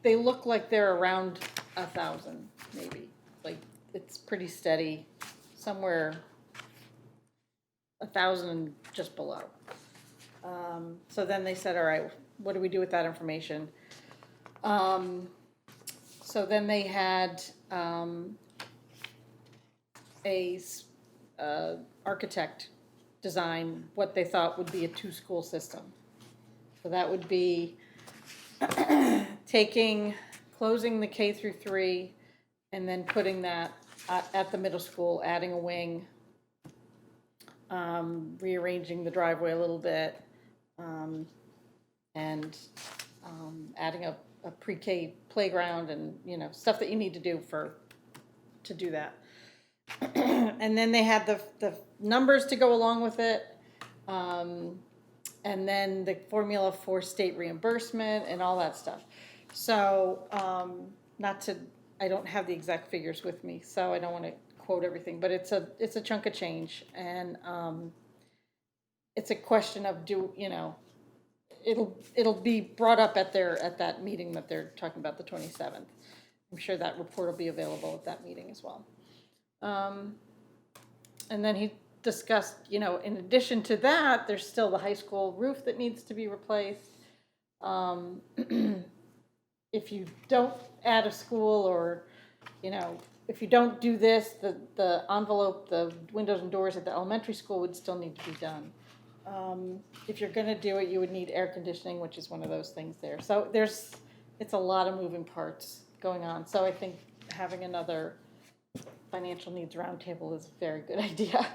they look like they're around 1,000, maybe. Like, it's pretty steady, somewhere 1,000 and just below. So then they said, all right, what do we do with that information? So then they had a architect design what they thought would be a two-school system. So that would be closing the K through 3 and then putting that at the middle school, adding a wing, rearranging the driveway a little bit, and adding a pre-K playground and, you know, stuff that you need to do to do that. And then they had the numbers to go along with it, and then the formula for state reimbursement and all that stuff. So, I don't have the exact figures with me, so I don't want to quote everything, but it's a chunk of change, and it's a question of it'll be brought up at that meeting that they're talking about, the 27th. I'm sure that report will be available at that meeting as well. And then he discussed, in addition to that, there's still the high school roof that needs to be replaced. If you don't add a school, or, if you don't do this, the envelope, the windows and doors at the elementary school would still need to be done. If you're gonna do it, you would need air conditioning, which is one of those things there. So it's a lot of moving parts going on. So I think having another financial needs roundtable is a very good idea.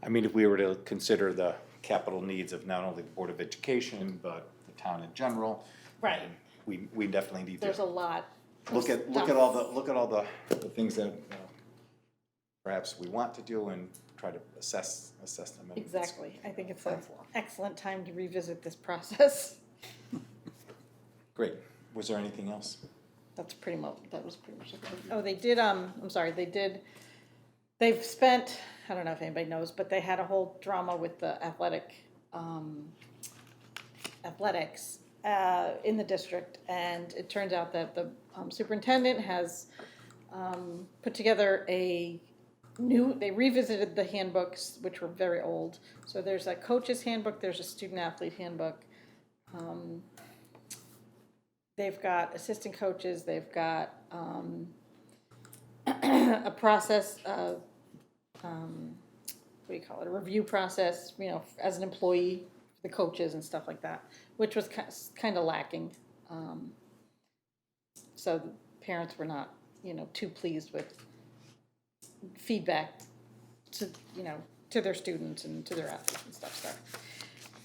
I mean, if we were to consider the capital needs of not only the Board of Education, but the town in general. Right. We definitely need to. There's a lot. Look at all the things that perhaps we want to do and try to assess them. Exactly. I think it's an excellent time to revisit this process. Great. Was there anything else? That was pretty much it. Oh, they did, I'm sorry, they've spent, I don't know if anybody knows, but they had a whole drama with the athletics in the district, and it turns out that the superintendent has put together they revisited the handbooks, which were very old. So there's a coach's handbook, there's a student athlete handbook. They've got assistant coaches, they've got a process of, what do you call it, a review process, as an employee, the coaches and stuff like that, which was kind of lacking. So the parents were not, too pleased with feedback to their students and to their athletes and stuff. So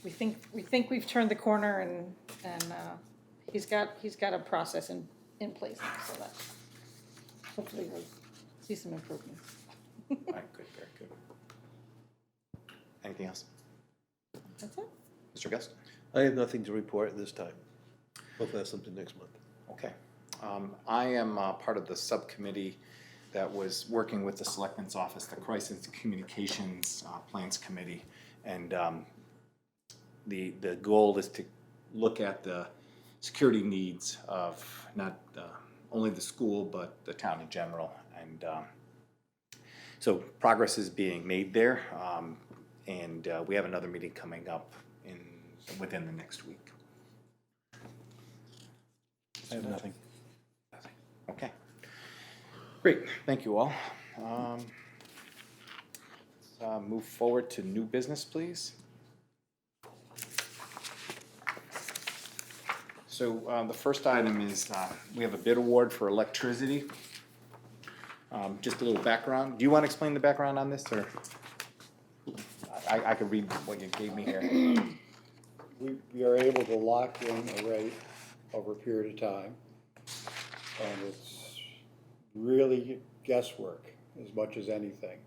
we think we've turned the corner, and he's got a process in place, so that hopefully we'll see some improvements. All right, good, very good. Anything else? That's it. Mr. Gust? I have nothing to report at this time. Hopefully that's something next month. Okay. I am part of the subcommittee that was working with the Selectmen's Office, the Crisis Communications Plans Committee. And the goal is to look at the security needs of not only the school, but the town in general. And so progress is being made there. And we have another meeting coming up within the next week. I have nothing. Okay. Great, thank you all. Let's move forward to new business, please. So the first item is we have a bid award for electricity. Just a little background. Do you want to explain the background on this, or I could read what you gave me here? We are able to lock in a rate over a period of time, and it's really guesswork as much as anything.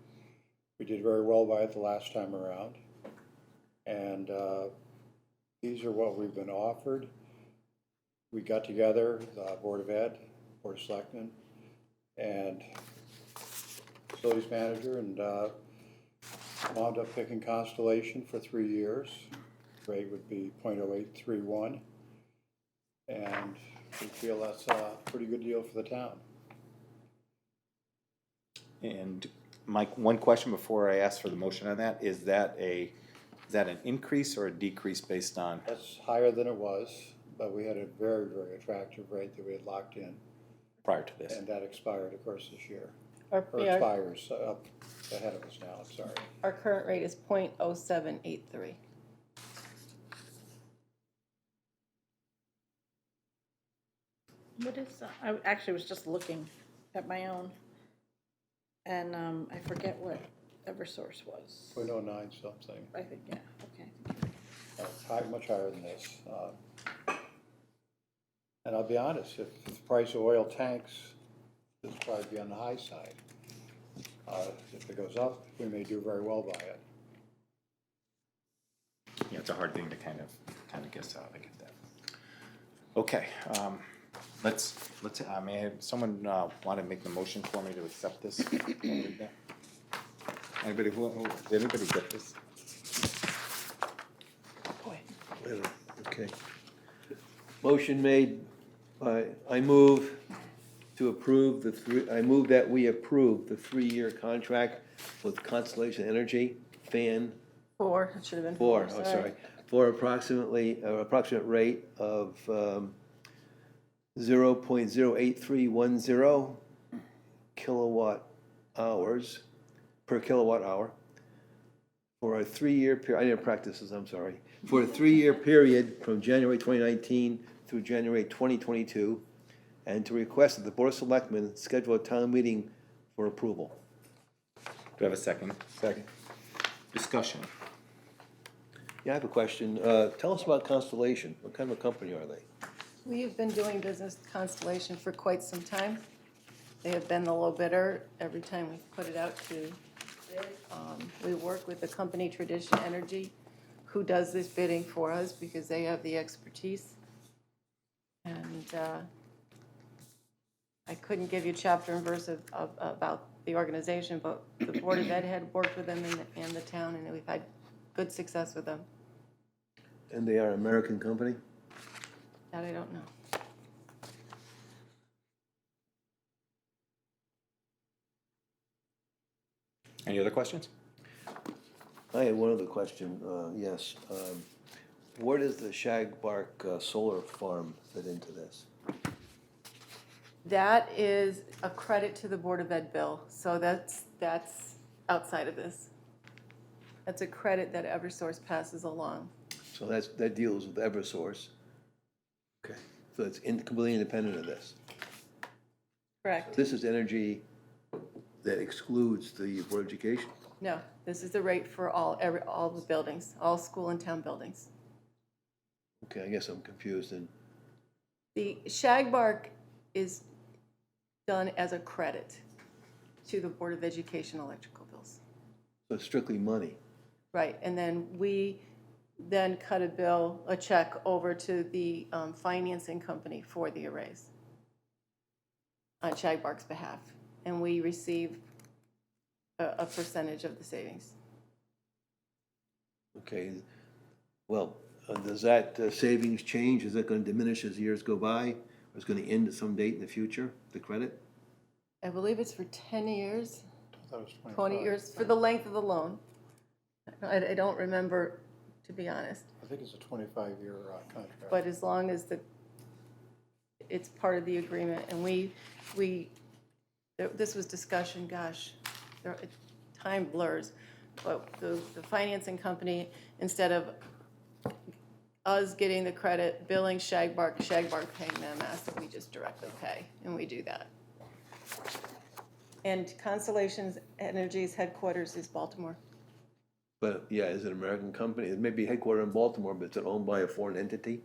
We did very well by it the last time around, and these are what we've been offered. We got together, the Board of Ed, Board of Selectmen, and facilities manager, and wound up picking Constellation for 3 years. Rate would be 0.0831, and we feel that's a pretty good deal for the town. And Mike, one question before I ask for the motion on that, is that an increase or a decrease based on? That's higher than it was, but we had a very, very attractive rate that we had locked in, Prior to this? and that expired, of course, this year. Our, Or yeah, expires up ahead of us now, I'm sorry. our current rate is 0.0783. What is, I actually was just looking at my own, and I forget what Eversource was. 0.09 something. I think, yeah, okay. Much higher than this. And I'll be honest, if the price of oil tanks, this will probably be on the high side. If it goes up, we may do very well by it. Yeah, it's a hard thing to kind of guess out. I get that. Okay, let's. May I have someone want to make the motion for me to accept this? Read that. Anybody did anybody get this? Okay. Motion made by, I move that we approve the 3-year contract with Constellation Energy, FAN, 4, it should have been 4, 4, sorry, for approximate rate of 0.08310 kilowatt hours per kilowatt hour for a 3-year period. I didn't practice this, I'm sorry. For a 3-year period from January 2019 through January 2022, and to request that the Board of Selectmen schedule a town meeting for approval. Do I have a second? Second. Discussion. Yeah, I have a question. Tell us about Constellation. What kind of a company are they? We have been doing business with Constellation for quite some time. They have been the low bidder every time we've put it out to bid. We work with the company Tradition Energy, who does this bidding for us because they have the expertise. And I couldn't give you chapter and verse about the organization, but the Board of Ed had worked with them and the town, and we've had good success with them. And they are an American company? That I don't know. Any other questions? I had one other question, yes. Where does the Shagbark Solar Farm fit into this? That is a credit to the Board of Ed bill, so that's outside of this. That's a credit that Eversource passes along. So that deals with Eversource. Okay, so it's completely independent of this. Correct. This is energy that excludes the Board of Education? No, this is the rate for all the buildings, all school and town buildings. Okay, I guess I'm confused then. The Shagbark is done as a credit to the Board of Education electrical bills. So it's strictly money. Right, and then we then cut a check over to the financing company for the arrays on Shagbark's behalf, and we receive a percentage of the savings. Okay, well, does that savings change? Is it going to diminish as years go by? Or is it going to end at some date in the future, the credit? I believe it's for 10 years, I thought it was 20 years, for the length of the loan. I don't remember, to be honest, I think it's a 25-year contract. but as long as it's part of the agreement, and this was discussion, gosh, time blurs, but the financing company, instead of us getting the credit, billing Shagbark paying them, asked that we just directly pay, and we do that. And Constellation Energy's headquarters is Baltimore. But, yeah, is it an American company? It may be headquartered in Baltimore, but is it owned by a foreign entity?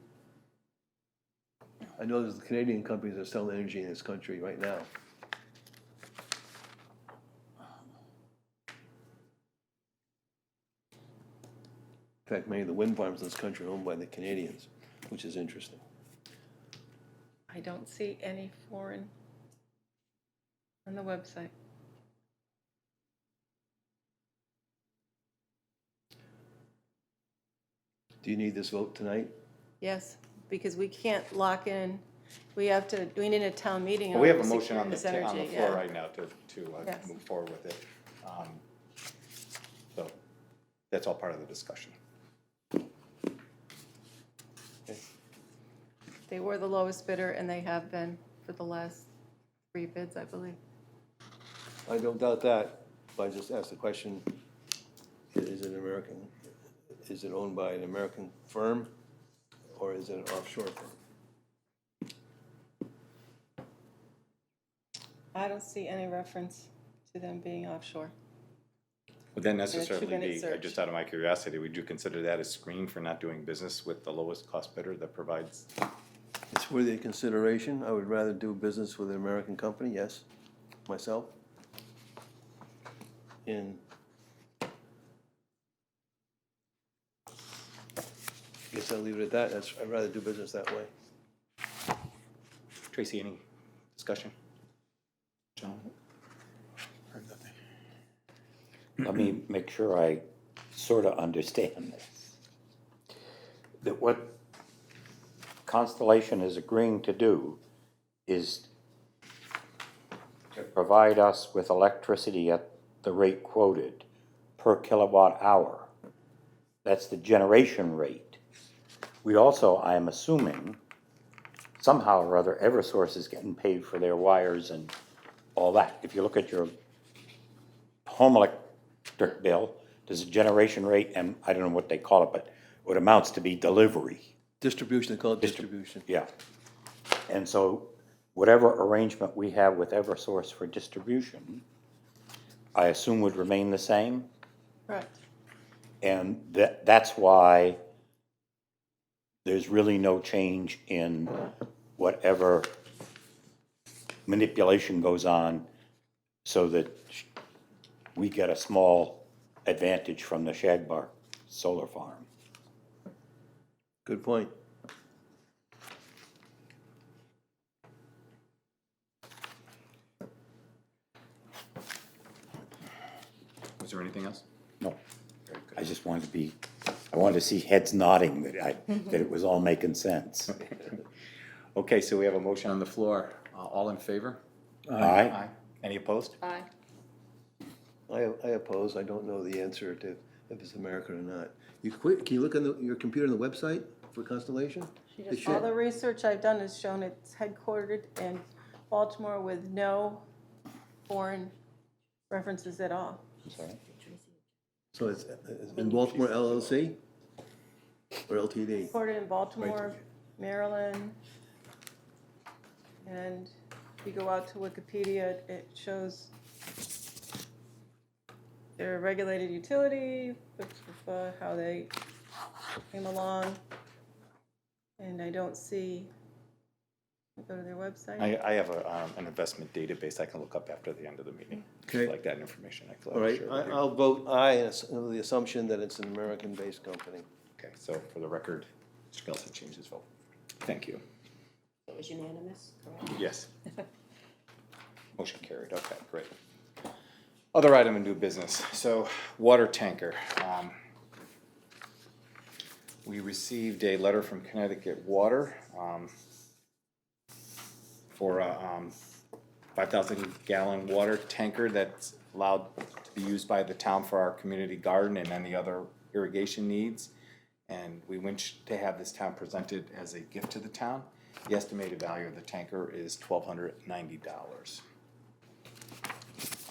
I know there's Canadian companies that sell energy in this country right now. In fact, many of the wind farms in this country are owned by the Canadians, which is interesting. I don't see any foreign on the website. Do you need this vote tonight? Yes, because we can't lock in, we need a town meeting. in Well, we have a order to motion secure on the, this on the energy, floor yeah. right now to Yes. move forward with it. So that's all part of the discussion. They were the lowest bidder, and they have been for the last 3 bids, I believe. I don't doubt that, but I just asked the question, is it American? Is it owned by an American firm, or is it an offshore firm? I don't see any reference to them being offshore. Would that a necessarily two-minute be, search. just out of my curiosity, would you consider that a screen for not doing business with the lowest cost bidder that provides? It's worthy of consideration. I would rather do business with an American company, yes, myself. And I guess I'll leave it at that. I'd rather do business that way. Tracy, any discussion? John? Heard nothing. Let me make sure I sort of understand this. That what Constellation is agreeing to do is to provide us with electricity at the rate quoted per kilowatt hour. That's the generation rate. We also, I am assuming, somehow or other, Eversource is getting paid for their wires and all that. If you look at your home electric bill, there's a generation rate, and I don't know what they call it, but what amounts to be delivery. Distribution, they call it distribution. Yeah. And so whatever arrangement we have with Eversource for distribution, I assume would remain the same. Correct. And that's why there's really no change in whatever manipulation goes on so that we get a small advantage from the Shagbark solar farm. Good point. Was there anything else? No, Very good. I just wanted to see heads nodding that it was all making sense. Okay, so we have a motion on the floor. All in favor? Aye. Any opposed? Aye. I oppose, I don't know the answer to if it's American or not. Can you look on your computer on the website for Constellation? It should. All the research I've done has shown it's headquartered in Baltimore with no foreign references at all. Sorry. So it's in Baltimore LLC or LTD? Headquartered in Baltimore, Maryland. And if you go out to Wikipedia, it shows they're a regulated utility, how they came along. And I don't see, go to their website. I have an investment database I can look up after the end of the meeting. If you'd Okay. like that information, I can All right, share with you. I'll vote aye with the assumption that it's an American-based company. Okay, so for the record, Mr. Gelson changed his vote. Thank you. It was unanimous, correct? Yes. Motion carried, okay, great. Other item in new business, so water tanker. We received a letter from Connecticut Water for a 5,000 gallon water tanker that's allowed to be used by the town for our community garden and any other irrigation needs. And we wish to have this town presented as a gift to the town. The estimated value of the tanker is $1,290.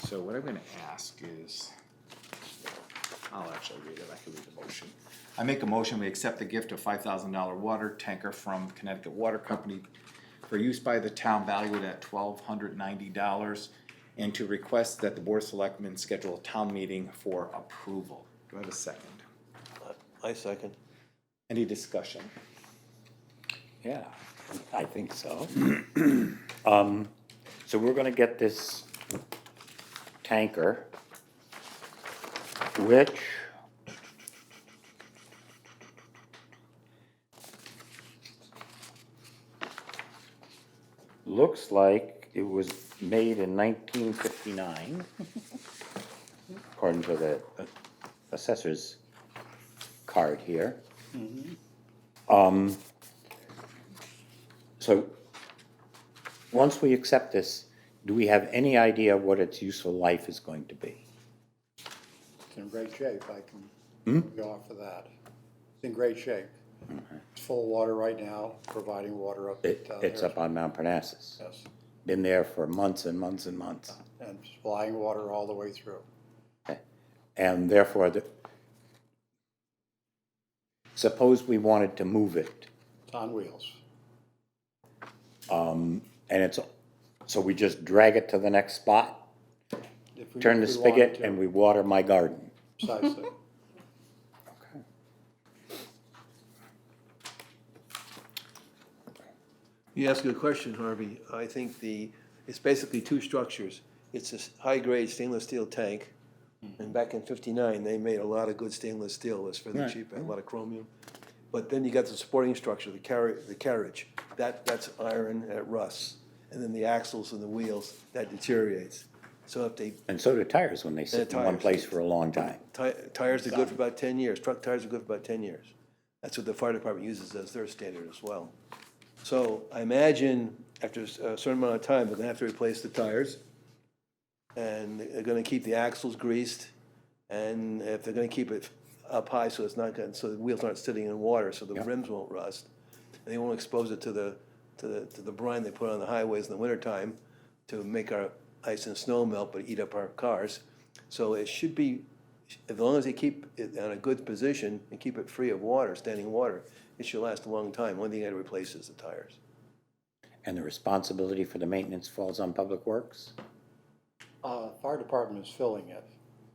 So what I'm gonna ask is, I'll actually read it, I can read the motion. I make a motion, we accept the gift of $5,000 water tanker from Connecticut Water Company for use by the town valued at $1,290, and to request that the Board of Selectmen schedule a town meeting for approval. Do I have a second? I second. Any discussion? Yeah, I think so. So we're gonna get this tanker, which looks like it was made in 1959, according to the assessor's card here. So, once we accept this, do we have any idea what its useful life is going to be? It's in great shape, I can go off of that. It's in great shape. It's full of water right now, providing water up at It's there. up on Mount Parnassus. Yes, Been there for months and months and months. and supplying water all the way through. And therefore, suppose we wanted to move it, It's on wheels. and so we just drag it to the next spot, If we- turn the if we wanted spigot, to. and we water my garden. Precisely. You ask a good question, Harvey. I think it's basically two structures. It's a high-grade stainless steel tank, and back in '59, they made a lot of good stainless steel. It was fairly Right. cheap, had a lot of chromium. But then you got the supporting structure, the carriage. That's iron, and it rusts. And then the axles and the wheels, that deteriorates. So if they, And so do tires when they sit in one tires. place for a long time. tires are good for about 10 years. Truck tires are good for about 10 years. That's what the fire department uses as their standard as well. So I imagine after a certain amount of time, they're gonna have to replace the tires. And they're gonna keep the axles greased. And if they're gonna keep it up high so it's not gonna, so the wheels aren't sitting in water, so the Yep. rims won't rust. And they won't expose it to the brine they put on the highways in the wintertime to make our ice and snow melt, but eat up our cars. So it should be, as long as they keep it in a good position and keep it free of water, standing water, it should last a long time. One thing I gotta replace is the tires. And the responsibility for the maintenance falls on Public Works? Fire department is filling it.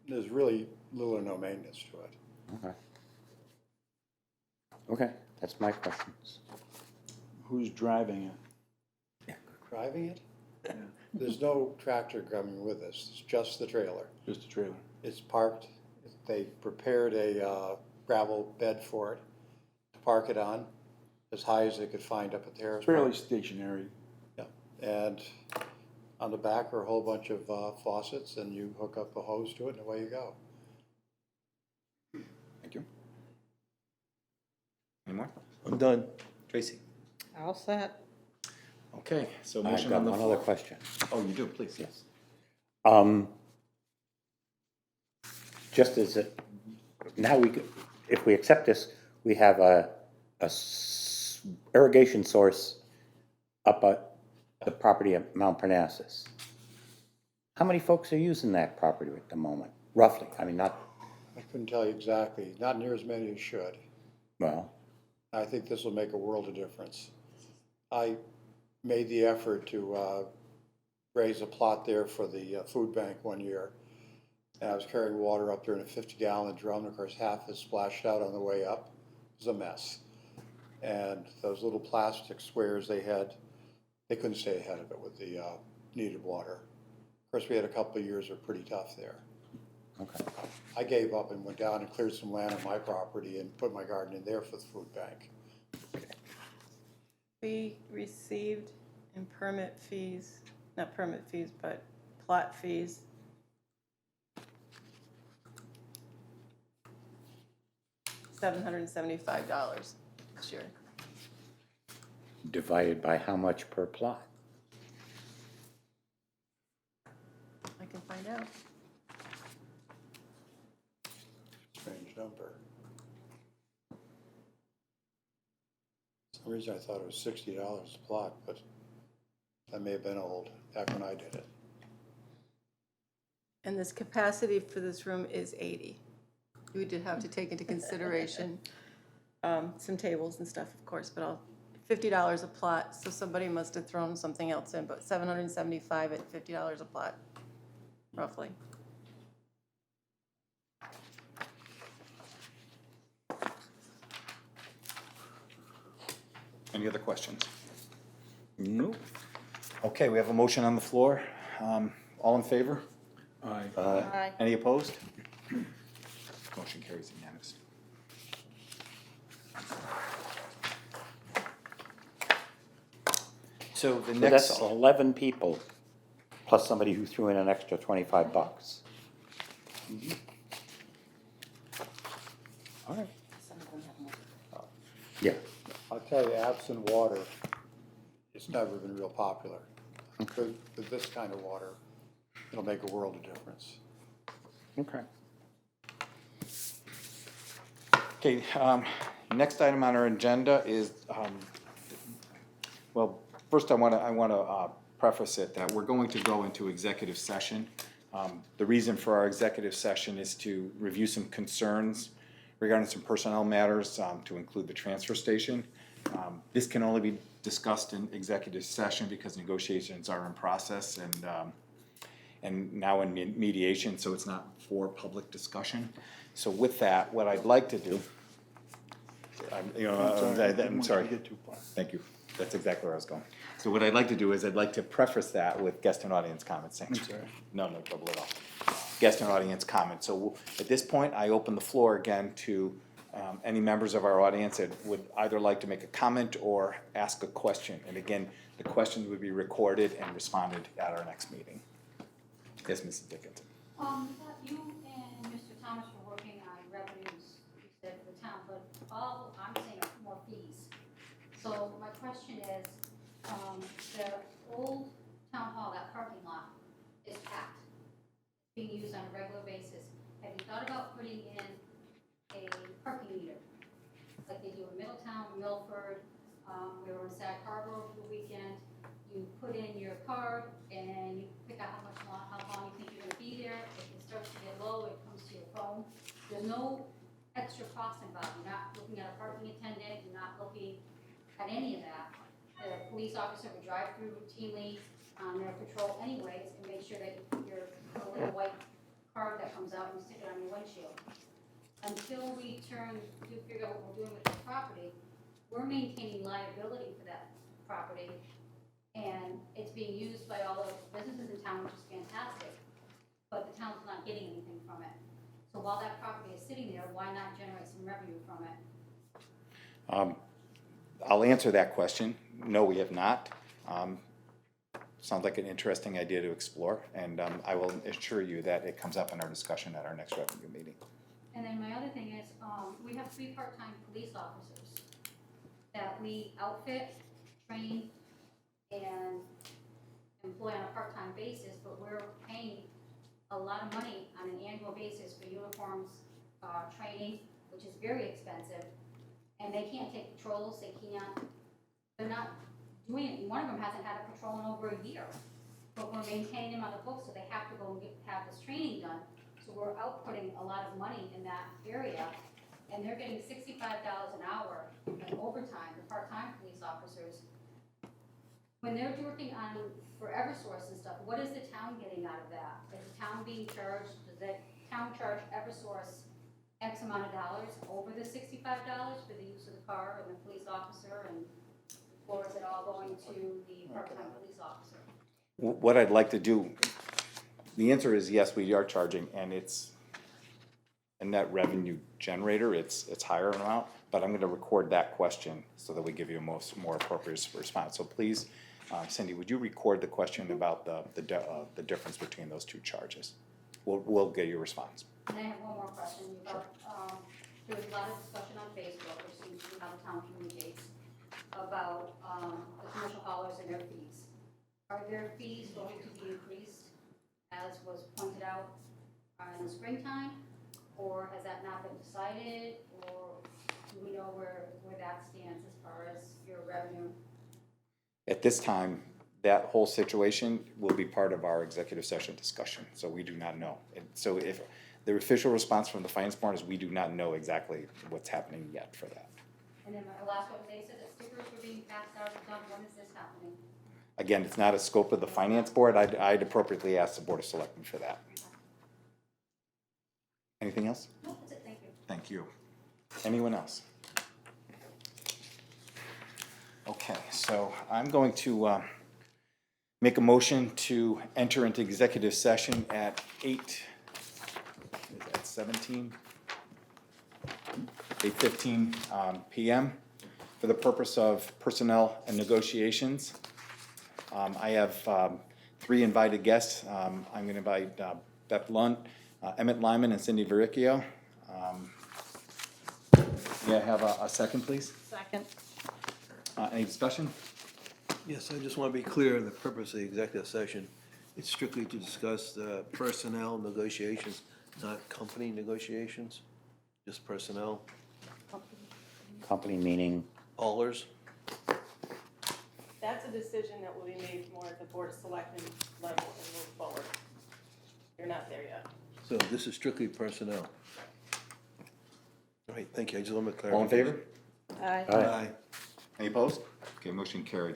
There's really little or no maintenance to it. Okay. Okay, that's my questions. Who's driving it? Driving it? There's no tractor coming with us, it's just the trailer. Just a trailer. It's parked, they prepared a gravel bed for it to park it on, as high as they could find up at the Harris Park. Fairly stationary. Yeah, and on the back are a whole bunch of faucets, and you hook up a hose to it, and away you go. Thank you. Any more? I'm done. Tracy? All set. Okay, so I've motion got on the one floor. other question. Oh, you do, please, yes. Just as it, now we, if we accept this, we have a irrigation source up at the property at Mount Parnassus. How many folks are using that property at the moment, roughly? I mean, not, I couldn't tell you exactly, not near as many as should. well, I think this will make a world of difference. I made the effort to raise a plot there for the food bank one year. And I was carrying water up there in a 50-gallon drum. Of course, half is splashed out on the way up. It was a mess. And those little plastic squares they had, they couldn't stay ahead of it with the needed water. Of course, we had a couple of years that were pretty tough there. okay. I gave up and went down and cleared some land on my property and put my garden in there for the food bank. We received in permit fees, not permit fees, but plot fees, $775 this year. Divided by how much per plot? I can find out. Strange number. For some reason I thought it was $60 a plot, but that may have been old, back when I did it. And this capacity for this room is 80. We did have to take into consideration some tables and stuff, of course, but $50 a plot, so somebody must have thrown something else in, but 775 at $50 a plot, roughly. Any other questions? No. Okay, we have a motion on the floor. All in favor? Aye. Aye. Any opposed? Motion carries unanimous. So the So next, that's 11 people, plus somebody who threw in an extra 25 bucks. All right. Some of them have more. Yeah, I'll tell you, absent water, it's never been real popular. With this kind of water, it'll make a world of difference. okay. okay, next item on our agenda is, well, first I want to preface it that we're going to go into executive session. The reason for our executive session is to review some concerns regarding some personnel matters, to include the transfer station. This can only be discussed in executive session because negotiations are in process and now in mediation, so it's not for public discussion. So with that, what I'd like to do, I'm sorry. Thank you. That's exactly where I was going. So what I'd like to do is I'd like to preface that with guest and audience comments. I'm sorry. No trouble at all. Guest and audience comments. So at this point, I open the floor again to any members of our audience that would either like to make a comment or ask a question. And again, the questions would be recorded and responded at our next meeting. Yes, Mrs. Dickinson. You and Mr. Thomas were working on revenues, you said, for the town, but all I'm saying are more fees. So my question is, the old town hall, that parking lot is packed, being used on a regular basis. Have you thought about putting in a parking meter? Like they do in Middletown, Milford, we were in Sag Harbor over the weekend. You put in your card and you pick out how long you think you're gonna be there. If it starts to get low, it comes to your phone. There's no extra cost involved. You're not looking at a parking attendant, you're not looking at any of that. The police officer would drive through routinely on their patrol anyways and make sure that your little white card that comes out and you stick it on your windshield. Until we figure out what we're doing with the property, we're maintaining liability for that property. And it's being used by all the businesses in town, which is fantastic, but the town's not getting anything from it. So while that property is sitting there, why not generate some revenue from it? I'll answer that question. No, we have not. Sounds like an interesting idea to explore, and I will assure you that it comes up in our discussion at our next revenue meeting. And then my other thing is, we have 3 part-time police officers that we outfit, train, and employ on a part-time basis, but we're paying a lot of money on an annual basis for uniforms, training, which is very expensive. And they can't take patrols, they're not doing it. One of them hasn't had a patrol in over a year. But we're maintaining them on the books, so they have to go and have this training done. So we're outputting a lot of money in that area, and they're getting $65 an hour in overtime, the part-time police officers. When they're working on, for Eversource and stuff, what is the town getting out of that? Is the town being charged, does the town charge Eversource X amount of dollars over the $65 for the use of the car and the police officer, and, or is it all going to the part-time police officer? What I'd like to do, the answer is yes, we are charging, and it's a net revenue generator, it's higher amount, but I'm gonna record that question so that we give you a more appropriate response. So please, Cindy, would you record the question about the difference between those 2 charges? We'll get your response. And I have one more question about, there was a lot of discussion on Facebook, which seems to be how the town communicates, about, the commercial haulers and their fees. Are their fees going to be increased, as was pointed out, in the springtime? Or has that not been decided, or do we know where that stands as far as your revenue? At this time, that whole situation will be part of our executive session discussion, so we do not know. And so if the official response from the finance board is we do not know exactly what's happening yet for that. And then my last one, they said that stickers were being passed out and done, when is this happening? Again, it's not a scope of the finance board, I'd appropriately ask the Board of Selectmen for that. Anything else? No, that's it, thank you. Thank you. Anyone else? Okay, so I'm going to make a motion to enter into executive session at 8:15 p.m. for the purpose of personnel and negotiations. I have 3 invited guests. I'm going to invite Beth Lunt, Emmett Lyman, and Cindy Vericchio. May I have a second, please? Second. Any discussion? Yes, I just want to be clear, the purpose of the executive session, it's strictly to discuss the personnel negotiations, not company negotiations, just personnel. Company meaning, Haulers, That's a decision that will be made more at the Board of Selectmen level and move forward. You're not there yet. so this is strictly personnel. All right, thank you, I just want to clarify. All in favor? Aye. Aye. Any opposed? Okay, motion carried.